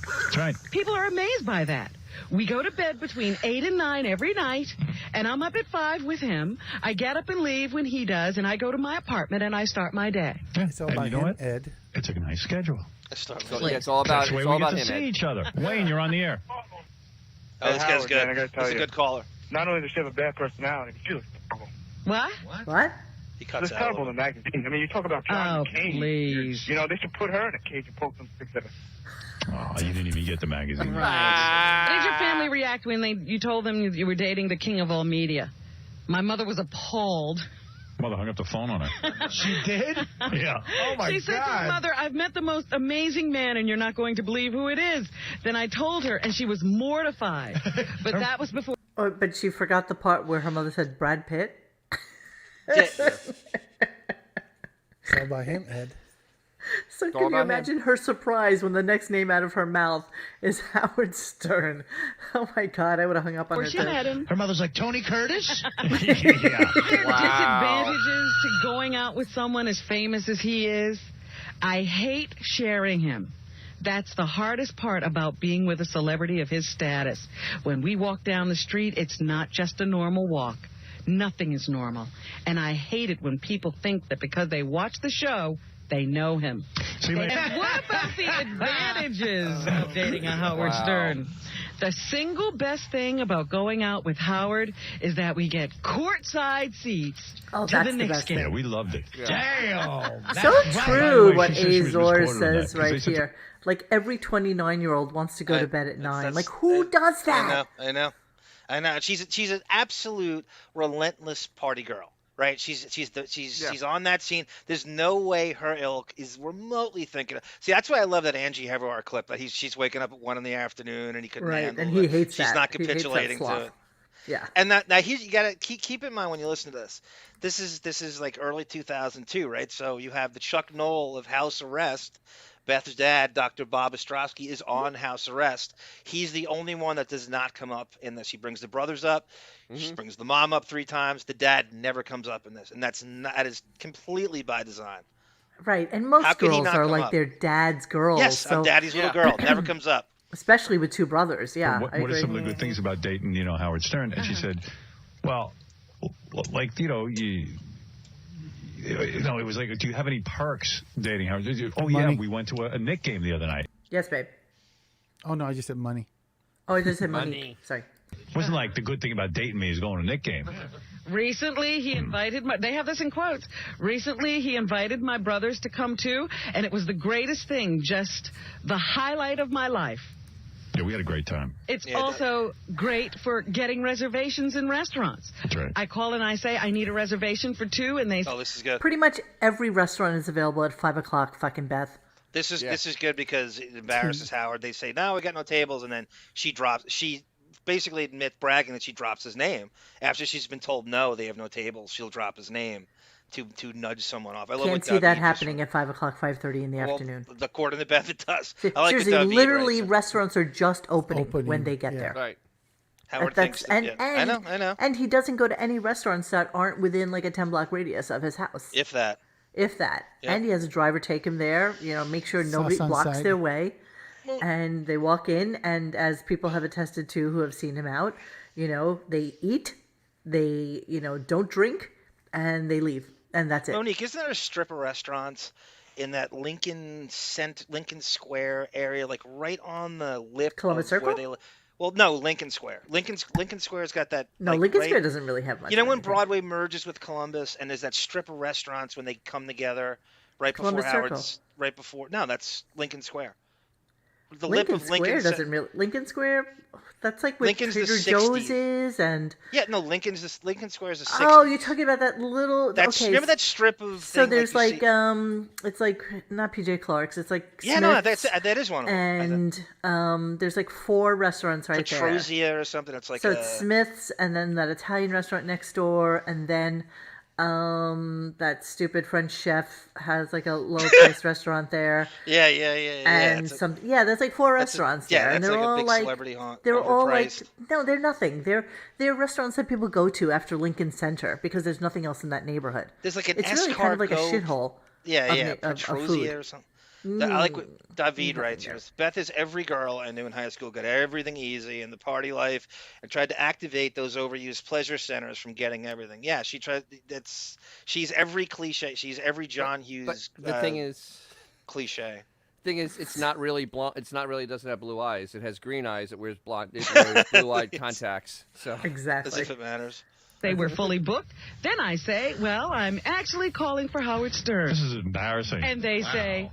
That's right.
People are amazed by that. We go to bed between 8 and 9 every night, and I'm up at 5 with him. I get up and leave when he does, and I go to my apartment and I start my day.
It's all about him, Ed.
It's a nice schedule.
It's all about
That's the way
it's all
we get
about
to
him.
see
Ed.
each other. Wayne, you're on the air.
Oh, this guy's
Howard,
good.
man, I gotta tell
He's a
you.
good caller.
Not only does she have a bad personality, but she's terrible.
What?
He cuts
It's
out.
terrible in the magazine. I mean, you talk about John
Oh,
McCain.
please.
They should put her in a cage and poke some sticks at her.
Oh, you didn't even get the magazine.
How did your family react when you told them you were dating the king of all media? My mother was appalled.
Mother hung up the phone on her.
She did?
Yeah.
Oh, my
She said to her
God.
mother, I've met the most amazing man, and you're not going to believe who it is. Then I told her, and she was mortified. But that was before.
Oh, but she forgot the part where her mother said Brad Pitt.
It's all about him, Ed.
So
all
can you
about him.
imagine her surprise when the next name out of her mouth is Howard Stern? Oh my God, I would have hung up on her.
She
too.
met him.
Her mother's like, Tony Curtis?
Yeah.
Disadvantages to going out with someone as famous as he is. I hate sharing him. That's the hardest part about being with a celebrity of his status. When we walk down the street, it's not just a normal walk. Nothing is normal. And I hate it when people think that because they watch the show, they know him. And what about the advantages of dating a Howard Stern? The single best thing about going out with Howard is that we get courtside seats to
that's
the
the
Knicks
best
game.
Yeah, we loved it.
Damn.
So true what Azor says
recorded that, 'cause
right
they said-
here. Like every 29-year-old wants to go to bed at 9.
that's-
Like who does that?
I know. She's an absolute relentless party girl, right? She's on that scene. There's no way her ilk is remotely thinking. See, that's why I love that Angie Heverard clip. That she's waking up at 1 in the afternoon and he couldn't
Right,
handle
and he
it.
hates
She's
that.
not
He hates that
capitulating to
sloth.
it.
Yeah.
And now you gotta keep in mind when you listen to this. This is like early 2002, right? So you have the Chuck Knoll of House Arrest Beth's dad, Dr. Bob Ostrowski, is on house arrest. He's the only one that does not come up in this. He brings the brothers up. She brings the mom up 3 times. The dad never comes up in this, and that is completely by design.
Right, and most
How could he
girls
not
are
come
like
up?
their dad's girls.
Yes,
so,
I'm daddy's little girl. Never comes up.
especially with 2 brothers. Yeah,
What
I
are
agree.
some of the good things about dating, Howard Stern? And she said, well, like, it was like, do you have any perks dating Howard? Oh, yeah,
Money.
we went to a Knick game the other night.
Yes, babe.
Oh no, I just said money.
Oh, I just said money. Sorry.
It wasn't like the good thing about dating me is going to a Knick game.
Recently, he invited they have this in quotes. Recently, he invited my brothers to come too, and it was the greatest thing, just the highlight of my life.
Yeah, we had a great time.
It's also great for getting reservations in restaurants.
That's right.
I call and I say, I need a reservation for 2, and they
Oh, this is good.
Pretty much every restaurant is available at 5 o'clock. Fucking Beth.
This is good because it embarrasses Howard. They say, no, we got no tables, and then she basically admits, bragging that she drops his name. After she's been told no, they have no tables, she'll drop his name to nudge someone off. I love
Can't
what
see that
David
happening at 5 o'clock, 5:30 in the afternoon.
According to Beth, it does. I like
Seriously,
what David
literally,
writes.
restaurants are just opening when they get there.
Right.
Howard
That's-
thinks that,
and,
I know.
And he doesn't go to any restaurants that aren't within like a 10-block radius of his house.
If that.
Yeah. And he has a driver take him there, make sure nobody
Sauce on
blocks
side.
their way. And they walk in, and as people have attested to who have seen him out, they eat, they, don't drink, and they leave. And that's it.
Monique, isn't there a strip of restaurants in that Lincoln Square area, like right on the lip
Columbus
of where
Circle?
they live? Well, no, Lincoln Square. Lincoln Square's got that.
No,
like,
Lincoln
right-
Square doesn't really have much.
You know
of
when
anything.
Broadway merges with Columbus, and there's that strip of restaurants when they come together right
Columbus
before
Circle.
Howard's, right before. No, that's Lincoln Square. The
Lincoln
lip of
Square
Lincoln.
doesn't really. Lincoln Square, that's like where
Lincoln's the
Trader
60s.
Joe's is, and
Yeah, no, Lincoln Square is a 60s.
oh, you're talking about that little.
That's
okay,
remember that strip of.
So
thing,
there's
you
like,
see-
it's like not PJ Clark's. It's like
Yeah, no,
Smith's,
that is one of them.
and there's like 4 restaurants right there.
Petrosia or something. It's like
So
a,
it's Smith's, and then that Italian restaurant next door, and then that stupid French chef has like a low price restaurant there.
Yeah.
And
It's
there's like 4 restaurants there, and
that's
they're
like a
all
big
like
celebrity haunt,
they're all like
overpriced.
no, they're nothing. They're restaurants that people go to after Lincoln Center because there's nothing else in that neighborhood.
There's like an
It's really kind of like a
escargot-
shithole.
Yeah,
of
Petrosia
food.
or something. I like what David
nothing
writes
there.
here. Beth is every girl I knew in high school, got everything easy in the party life, and tried to activate those overused pleasure centers from getting everything. Yeah, she tried. She's every cliche. She's every John Hughes.
But the thing is,
cliche.
it's not really blonde. It's not really doesn't have blue eyes. It has green eyes. It wears blonde. It wears blue-eyed contacts. So
exactly.
As if it matters.
They were fully booked. Then I say, well, I'm actually calling for Howard Stern.
This is embarrassing.
And they say,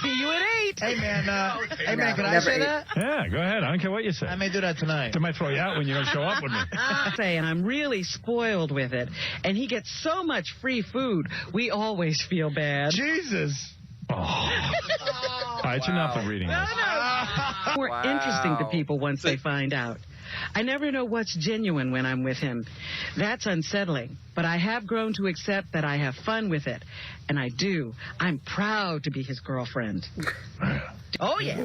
see you at 8.
Hey, man, can I
never
say
ate.
that?
Yeah, go ahead. I don't care what you say.
I may do that tonight.
They might throw you out when you don't show up with me.
Say, and I'm really spoiled with it. And he gets so much free food, we always feel bad.
Jesus.
Oh. All right, it's enough of reading this.
More interesting to people once they find out. I never know what's genuine when I'm with him. That's unsettling. But I have grown to accept that I have fun with it. And I do. I'm proud to be his girlfriend. Oh, yeah.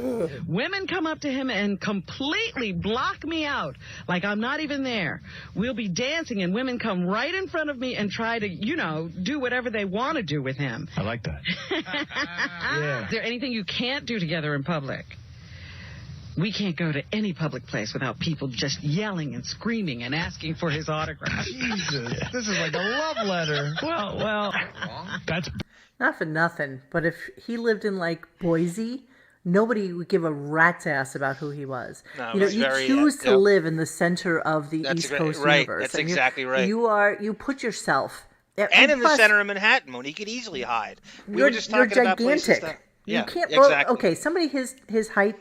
Women come up to him and completely block me out, like I'm not even there. We'll be dancing, and women come right in front of me and try to, do whatever they want to do with him.
I like that.
Yeah. Is there anything you can't do together in public? We can't go to any public place without people just yelling and screaming and asking for his autograph.
Jesus. This is like a love letter.
Well, that's...
Not for nothing, but if he lived in like Boise, nobody would give a rat's ass about who he was.
No,
you
it's very,
choose to
yep.
live in the center of the
That's
East
right,
Coast
right,
universe.
that's
and
exactly right.
You put yourself.
And in the
plus,
center of Manhattan, Monique could easily hide. We
you're,
were just
you're
talking about places
gigantic.
that...
You
Yeah,
can't.
exactly.
Well, okay, somebody his height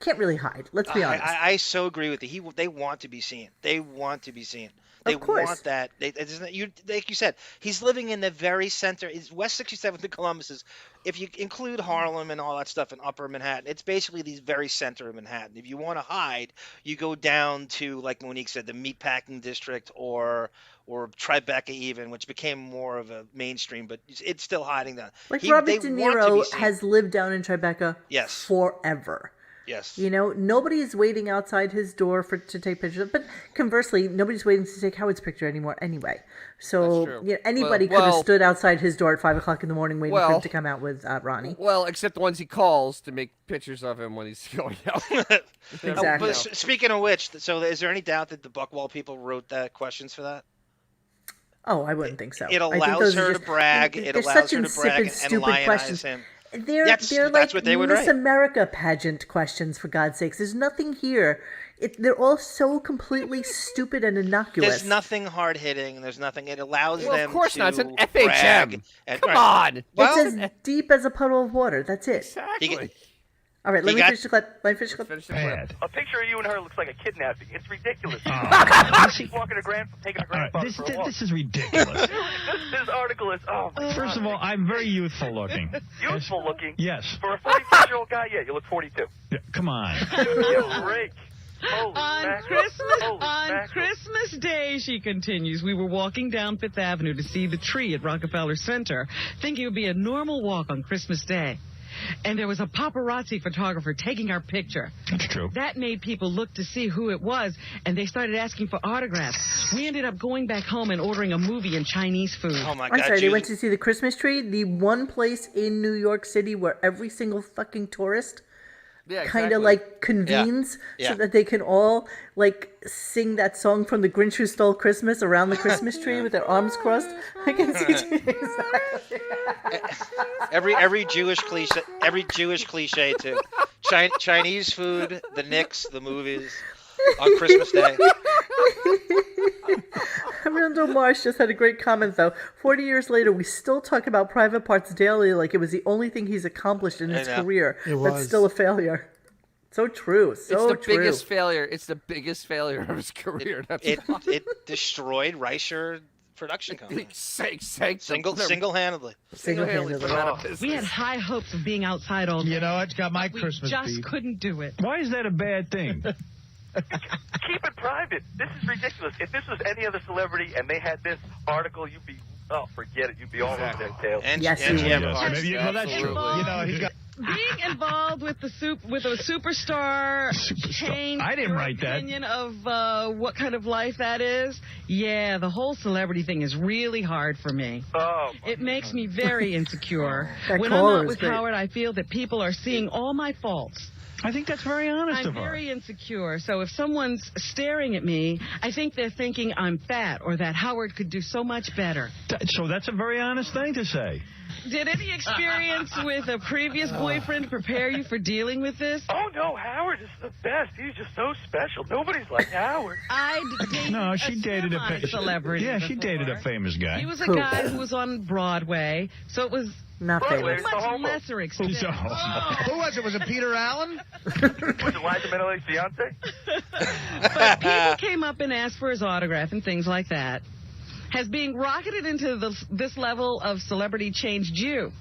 can't really hide. Let's be honest.
I so agree with you. They want to be seen. They want to be seen. They
Of course.
want that. Like you said, he's living in the very center. It's West 67th and Columbus is, if you include Harlem and all that stuff in Upper Manhattan, it's basically the very center of Manhattan. If you want to hide, you go down to, like Monique said, the Meatpacking District or or Tribeca even, which became more of a mainstream, but it's still hiding that.
Like
They
Robert De
want to be
Niro
seen.
has lived down in Tribeca
Yes.
forever.
Yes.
You know, nobody is waiting outside his door to take pictures. But conversely, nobody's waiting to take Howard's picture anymore anyway. So
That's true.
you know, anybody could have stood outside his door at 5 o'clock in the morning waiting for him to come out with Ronnie.
Well, except the ones he calls to make pictures of him when he's going out.
Exactly.
But speaking of which, so is there any doubt that the Buckwall people wrote that questions for that?
Oh, I wouldn't think so.
It
I think
allows
those are
her
just-
to brag. It
they're
allows
such
her to brag
insipid,
and
stupid
lionize
questions.
him.
They're
That's
like
what they would
Miss
write.
America pageant questions, for God's sakes. There's nothing here. They're all so completely stupid and innocuous.
There's nothing hard hitting. There's nothing. It allows
Well, of
them
course
to
not. It's an
brag
FHM.
and-
Come
right.
on.
Well,
It's as deep as a puddle of water. That's it.
Exactly.
All right, let me finish the clip. Let me finish the clip.
A picture of you and her looks like a kidnapping. It's ridiculous. She's walking taking a grandfather for a walk.
This is ridiculous.
This article is, oh my
First
God.
of all, I'm very youthful looking.
Youthful looking?
Yes.
For a 46-year-old guy, yeah, you look 42.
Yeah, come on.
Yeah, great. Holy
On
mackerel. Holy
On
mackerel.
Christmas Day, she continues, we were walking down Fifth Avenue to see the tree at Rockefeller Center, thinking it would be a normal walk on Christmas Day. And there was a paparazzi photographer taking our picture.
That's true.
That made people look to see who it was, and they started asking for autographs. We ended up going back home and ordering a movie and Chinese food.
Oh my
I'm sorry, they went to see the Christmas tree, the one place in New York City where every single fucking tourist kind of like convenes
Yeah.
so that they can all like sing that song from The Grinch Who Stole Christmas around the Christmas tree with their arms crossed. I can see exactly.
every Jewish cliche too. Chinese food, the Knicks, the movies on Christmas Day.
Randall Marsh just had a great comment though. 40 years later, we still talk about private parts daily like it was the only thing he's accomplished in his
I know.
career.
It
That's
was.
still a failure. So true. So
it's the
true.
biggest failure. It's the biggest failure of his career.
It destroyed Reicher production company. Single-handedly.
We had high hopes of being outside all day.
You know, it's got my
We
Christmas
just
beef.
couldn't do it.
Why is that a bad thing?
Keep it private. This is ridiculous. If this was any other celebrity and they had this article, you'd be, oh, forget it. You'd be all over their tail.
Yes, you would.
Maybe, well, that's true. You know, he's got...
Being involved with a superstar changed
I didn't
your
write that.
opinion of what kind of life that is. Yeah, the whole celebrity thing is really hard for me.
Oh,
it makes me very insecure.
That
When I'm
caller
out
is
with
great.
Howard, I feel that people are seeing all my faults.
I think that's very honest
I'm
of her.
very insecure. So if someone's staring at me, I think they're thinking I'm fat or that Howard could do so much better.
So that's a very honest thing to say.
Did any experience with a previous boyfriend prepare you for dealing with this?
Oh, no, Howard is the best. He's just so special. Nobody's like Howard.
I dated
No, she dated a
celebrity.
Yeah, she dated a famous guy.
He was a guy who was on Broadway, so it was
Not famous.
much lesser experience.
Who was it? Was it Peter Allen?
Was it Liza Minnelli's fiance?
But people came up and asked for his autograph and things like that. Has being rocketed into this level of celebrity changed you?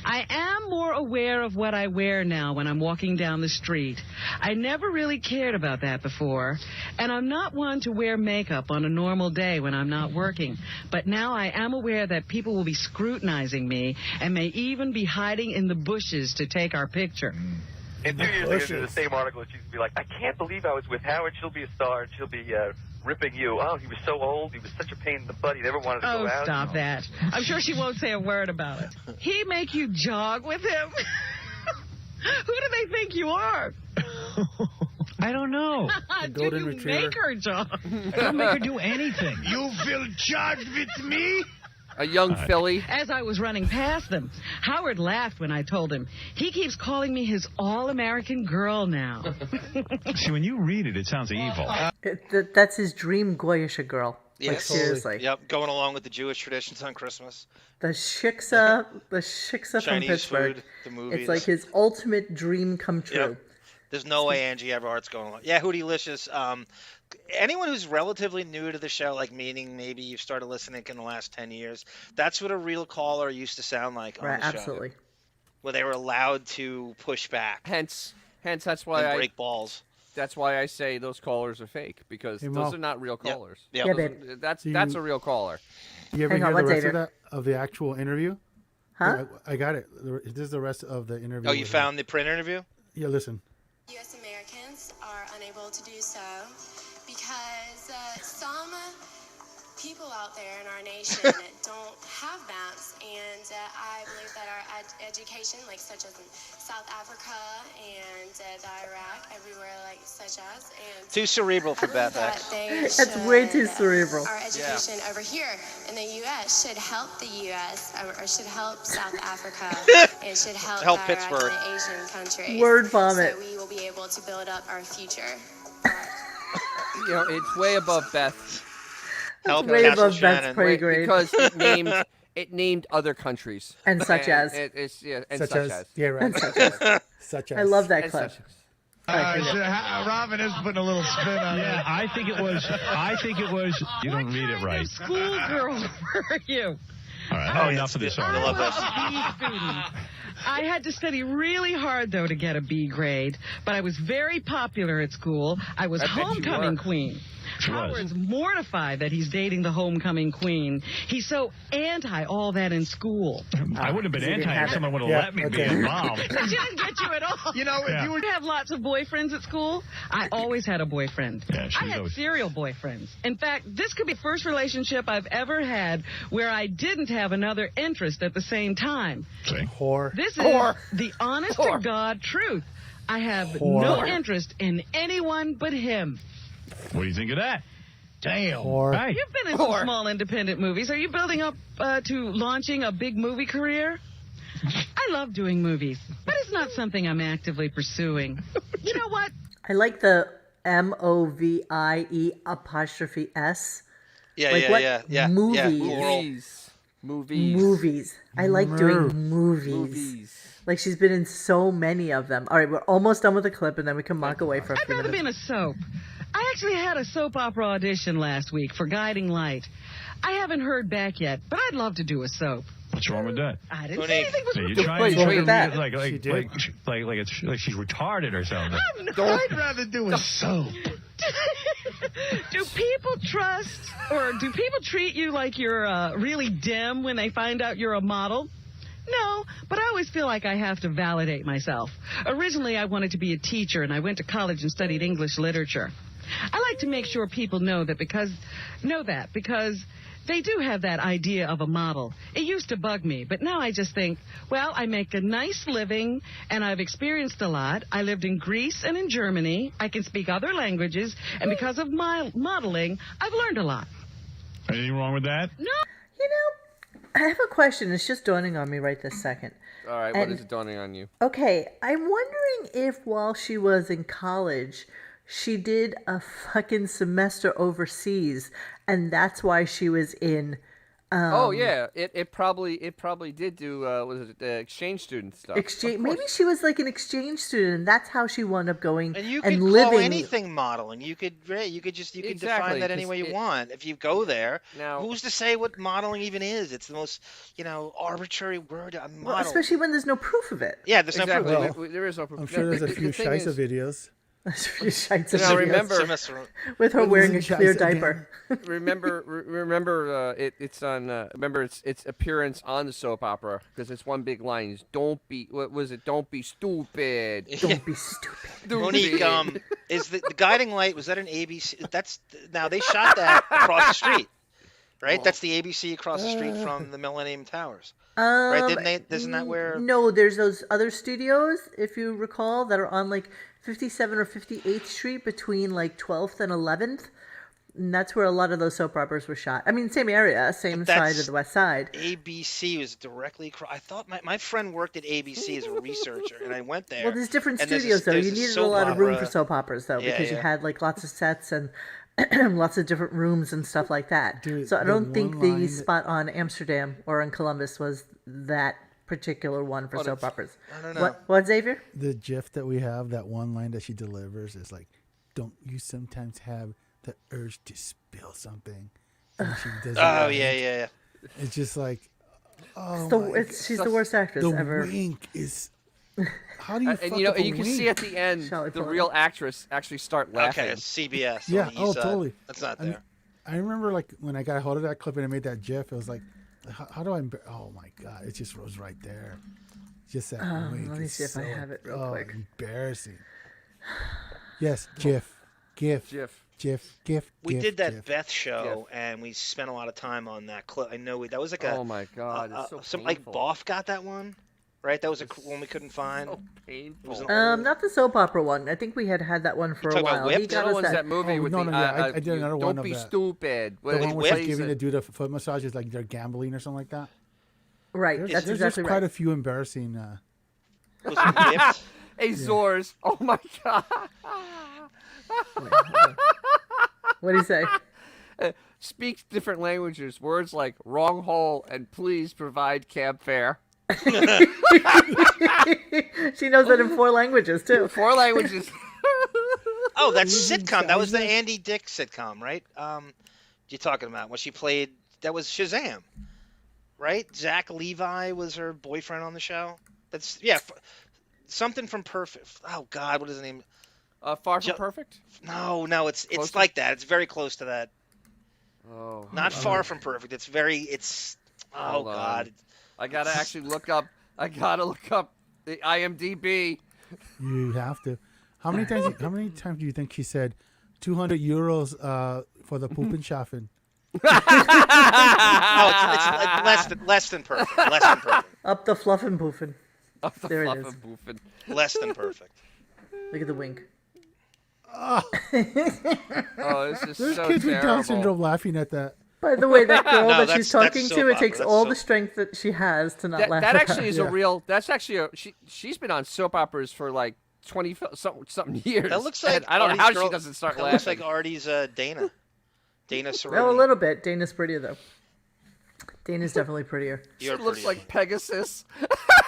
I am more aware of what I wear now when I'm walking down the street. I never really cared about that before, and I'm not one to wear makeup on a normal day when I'm not working. But now I am aware that people will be scrutinizing me and may even be hiding in the bushes to take our picture.
And 2 years ago, in the same article, she used to be like, I can't believe I was with Howard. She'll be a star, and she'll be ripping you. Oh, he was so old. He was such a pain in the butt. He never wanted to
Oh,
go out.
stop that. I'm sure she won't say a word about it. He make you jog with him? Who do they think you are?
I don't know.
Do you make her jog?
I don't make her do anything.
You feel charged with me?
A young filly.
As I was running past them, Howard laughed when I told him. He keeps calling me his all-American girl now.
See, when you read it, it sounds evil.
That's his dream, Goyish girl.
Yeah,
Like, seriously.
Yep, going along with the Jewish traditions on Christmas.
The shiksa from
Chinese
Pittsburgh.
food, the movies.
It's like his ultimate dream come true.
Yep. There's no way Angie Everhart's going along. Yeah, Hootylicious. Anyone who's relatively new to the show, like meaning maybe you've started listening in the last 10 years, that's what a real caller used to sound like on
Right,
the show.
absolutely.
Where they were allowed to push back
Hence, that's why
and
I
break balls.
That's why I say those callers are fake, because
Hey,
those
Mo.
are not real callers.
Yeah.
Yeah,
Those
babe.
are- that's a real caller.
You ever
Hang
hear
on,
the
what's
rest
later?
of that of the actual interview?
Huh?
Yeah, I got it. This is the rest of the interview.
Oh, you
with her.
found the print interview?
Yeah, listen.
U.S. Americans are unable to do so because some people out there in our nation don't have maps, and I believe that our education, like such as in South Africa and the Iraq, everywhere like such as, and
Too cerebral for Beth
that
X.
they
That's way too
should,
cerebral.
Our education over here in the U.S. should help the U.S. or should help South Africa and should help
Help
Iraq
Pittsburgh.
and the Asian countries.
Word vomit.
So we will be able to build up our future.
You know, it's way above Beth.
Help
way
Castle
above Beth's
Shannon.
pay grade.
Because it named other countries.
And such as.
It's and
Such
such
as.
as.
Yeah, right.
And such as.
Such as.
I love that
And
clip.
such as.
Robin is putting a little spin on it.
Yeah, I think it was. You don't read it right.
Schoolgirl were you?
All right, I had enough of this
I
already.
love
I was
this.
a B student. I had to study really hard, though, to get a B grade, but I was very popular at school. I was
I bet you
homecoming
were.
queen.
She was.
Howard's mortified that he's dating the homecoming queen. He's so anti all that in school.
I would have been
He didn't
anti
have
if
it.
someone would have
Yeah,
let me be
okay.
involved.
She didn't get you at all.
You know, if
Yeah.
you would
have lots of boyfriends at school. I always had a boyfriend.
Yeah, she
I
was
had
always-
serial boyfriends. In fact, this could be the first relationship I've ever had where I didn't have another interest at the same time.
See?
Whore.
This is
Whore.
the honest
Whore.
to God truth. I have
Whore.
no interest in anyone but him.
What do you think of that?
damn.
Whore.
Right.
You've been in some small independent movies. Are you building up to launching a big movie career? I love doing movies, but it's not something I'm actively pursuing. You know what?
I like the MOVIE apostrophe S.
Yeah,
Like
yeah,
what
yeah, yeah.
movies?
Yeah.
Movies. I like doing movies. Like she's been in so many of them. All right, we're almost done with the clip, and then we can mock away for a
I'd
few
rather
minutes.
be in a soap. I actually had a soap opera audition last week for Guiding Light. I haven't heard back yet, but I'd love to do a soap.
What's wrong with that?
I didn't say anything was
So
wrong.
you're trying to
Wait,
make
that.
it like
She did.
like she's retarded or something.
I'd rather do a soap.
Do people trust or do people treat you like you're really dim when they find out you're a model? No, but I always feel like I have to validate myself. Originally, I wanted to be a teacher, and I went to college and studied English literature. I like to make sure people know that because they do have that idea of a model. It used to bug me, but now I just think, well, I make a nice living, and I've experienced a lot. I lived in Greece and in Germany. I can speak other languages, and because of my modeling, I've learned a lot.
Anything wrong with that?
No.
You know, I have a question. It's just dawning on me right this second.
All right, what is it dawning on you?
Okay, I'm wondering if while she was in college, she did a fucking semester overseas, and that's why she was in.
Oh yeah, it probably did do was it exchange student stuff?
Exchange. Maybe she was like an exchange student, and that's how she wound up going
And you
and
could
living.
call anything modeling. You could define
Exactly,
that any
'cause
way you
it-
want. If you go there,
Now-
who's to say what modeling even is? It's the most, arbitrary word. A model.
Well, especially when there's no proof of it.
Yeah, there's no proof.
Exactly.
Well,
There is no proof.
I'm sure there's a
The
few
thing
Shiza
is-
videos.
Shites
Now
videos.
remember,
with her
What
wearing a
is it,
clear
Shiza
diaper.
remember, it's on. Remember its appearance on the soap opera because it's one big line. Is don't be. What was it? Don't be stupid.
Don't be stupid.
Monique, is the Guiding Light? Was that an ABC? Now they shot that across the street, right? That's the ABC across the street from the Millennium Towers, right? Didn't they? Isn't that where?
No, there's those other studios, if you recall, that are on like 57 or 58th Street between like 12th and 11th. And that's where a lot of those soap operas were shot. I mean, same area, same side of the West Side.
ABC was directly across. I thought my friend worked at ABC as a researcher, and I went there.
Well, there's different
and
studios, though.
there's
You
a
needed a
soap
lot of room
opera.
for soap operas, though,
Yeah,
because you
yeah.
had like lots of sets and lots of different rooms and stuff like that.
Dude,
so I
the
don't think
one
the
line that-
spot on Amsterdam or in Columbus was that particular one for
Well,
soap
it's-
operas.
I don't know.
What, Xavier?
The gif that we have, that one line that she delivers is like, "Don't you sometimes have the urge to spill something?" And she does it
Oh
right.
yeah.
It's just like, oh
It's the-
my
she's the worst actress
the
ever.
wink is How do you?
And you know, you can see at the end the real actress actually start laughing.
Okay, CBS.
Yeah.
on the
Oh,
east side.
totally.
That's not
I mean,
there.
I remember like when I got a hold of that clip and I made that GIF. It was like, how do I? Oh my god! It just was right there. Just that wink.
Let me
is
see if I
so-
have it real quick.
Embarrassing. Yes, GIF.
We did that
GIF.
Beth show, and we spent a lot of time on that clip. I know that was like a.
Oh my god, it's so
some
painful.
like Boff got that one, right? That was one we couldn't find.
So painful.
It was an
Not the soap opera one. I think we had that one for a
talking about
while.
Whipped?
He
The
got
other
us
one's that movie with
no,
the.
I did another one
Don't
of
be
that.
stupid.
The one where she's
plays
giving
it.
the dude a foot massage is like they're gambling or something like that.
Right,
There's,
that's
there's
exactly
just quite
right.
a few embarrassing.
Azores. Oh my god.
What do you say?
Speaks different languages. Words like wrong hole and please provide cab fare.
She knows that in 4 languages too.
4 languages.
Oh, that's sitcom. That was the Andy Dick sitcom, right? You're talking about when she played. That was Shazam, right? Zach Levi was her boyfriend on the show. That's something from Perfect. Oh God, what is his name?
Far from Perfect?
No, it's
Close
like that. It's very close to that.
Oh.
Not far from perfect. It's oh
Hold on.
God.
I gotta actually look up. I gotta look up the IMDb.
You have to. How many times? How many times do you think she said 200 euros for the Pupenschaffen?
It's less than perfect. Less than perfect.
Up the fluffin' poofin'. There it is.
Less than perfect.
Look at the wink.
Oh, this is
There's
so
kids with Down
terrible.
syndrome laughing at that.
By the way, that girl
No,
that she's
that's
talking
soap
to, it
opera.
takes
That's
all
soap.
the strength that she has to not laugh
That
at
actually
her.
is a real. That's actually she's been on soap operas for like 20 something years.
That looks
and
like
I don't know
Artie's
how
girl,
she doesn't start
that
laughing.
looks like Artie's Dana. Dana Cerrone.
No, a little bit. Dana's prettier though. Dana's definitely prettier.
She looks like Pegasus.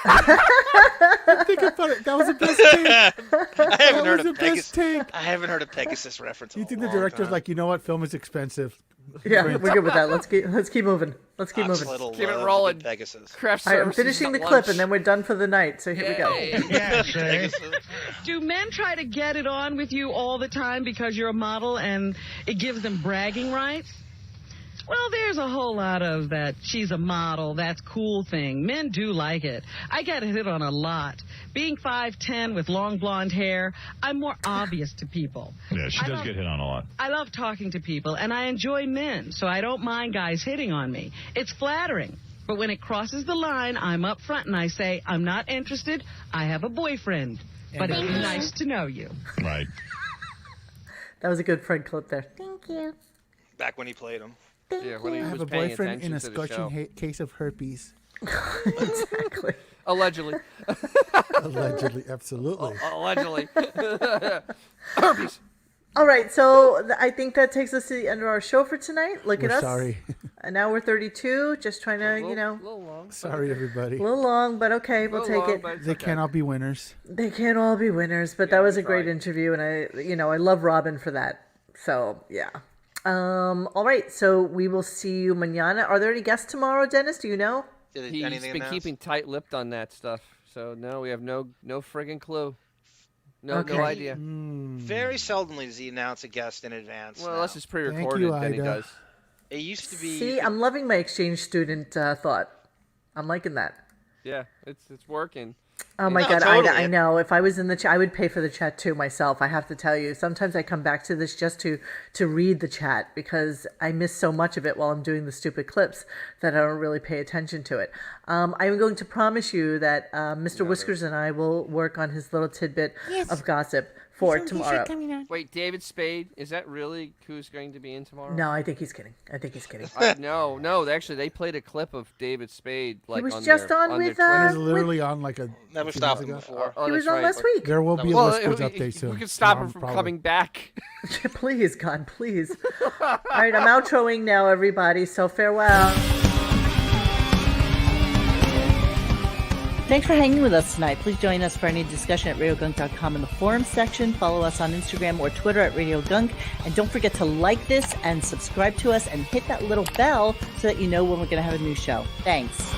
Think about it. That was the best take.
I haven't heard
was
of
the best take.
I haven't heard a Pegasus reference.
You think the director's like, you know what? Film is expensive.
Yeah,
Prince.
we're good with that. Let's keep moving. Let's keep moving.
Little,
Keep it rolling.
Pegasus.
Craft
All right, I'm
services
finishing the
at
clip
lunch.
and then we're done for the night. So here we go.
Do men try to get it on with you all the time because you're a model and it gives them bragging rights? Well, there's a whole lot of that she's a model, that's cool thing. Men do like it. I get hit on a lot. Being 5'10" with long blonde hair, I'm more obvious to people.
Yeah, she does get hit on a lot.
I love talking to people, and I enjoy men, so I don't mind guys hitting on me. It's flattering. But when it crosses the line, I'm up front and I say, I'm not interested. I have a boyfriend. But it'd be nice to know you.
Right.
That was a good Fred clip there.
Thank you.
Back when he played him.
Yeah, when he
I
was
have a
paying
boyfriend in
attention
a
to the
scorching
show.
case of herpes.
Exactly.
Allegedly.
Allegedly, absolutely.
Allegedly. Herpes.
All right, so I think that takes us to the end of our show for tonight. Look
We're
at us.
sorry.
An hour 32, just trying to, you know,
little long.
Sorry, everybody.
a little long, but okay, we'll take it.
They can't all be winners.
They can't all be winners, but that was a great interview, and I love Robin for that. So yeah. All right, so we will see you mañana. Are there any guests tomorrow, Dennis? Do you know?
He's been keeping tight-lipped on that stuff. So no, we have no friggin' clue. No idea.
Very seldomly does he announce a guest in advance.
Well,
now.
unless it's pre-recorded, then he does.
It used to be.
See, I'm loving my exchange student thought. I'm liking that.
Yeah, it's working.
Oh my God, I know. If I was in the chat, I would pay for the chat too myself. I have to tell you. Sometimes I come back to this just to read the chat because I miss so much of it while I'm doing the stupid clips that I don't really pay attention to it. I'm going to promise you that Mr. Whiskers and I will work on his little tidbit of gossip for tomorrow.
Wait, David Spade, is that really who's going to be in tomorrow?
No, I think he's kidding.
No. Actually, they played a clip of David Spade. Like
He was
on
just
their,
on
on
with,
their
He
Twitter.
was literally on like a.
Never
few
stopped
months
him
ago.
before.
Oh,
He was
that's
on
right.
last week.
There will be a Whiskers update soon.
We can stop him
Tomorrow,
from
probably.
coming back.
Please, God, please. All right, I'm outroing now, everybody. So farewell. Thanks for hanging with us tonight. Please join us for any discussion at RadioGunk.com in the forum section. Follow us on Instagram or Twitter at RadioGunk. And don't forget to like this and subscribe to us and hit that little bell so that you know when we're going to have a new show. Thanks.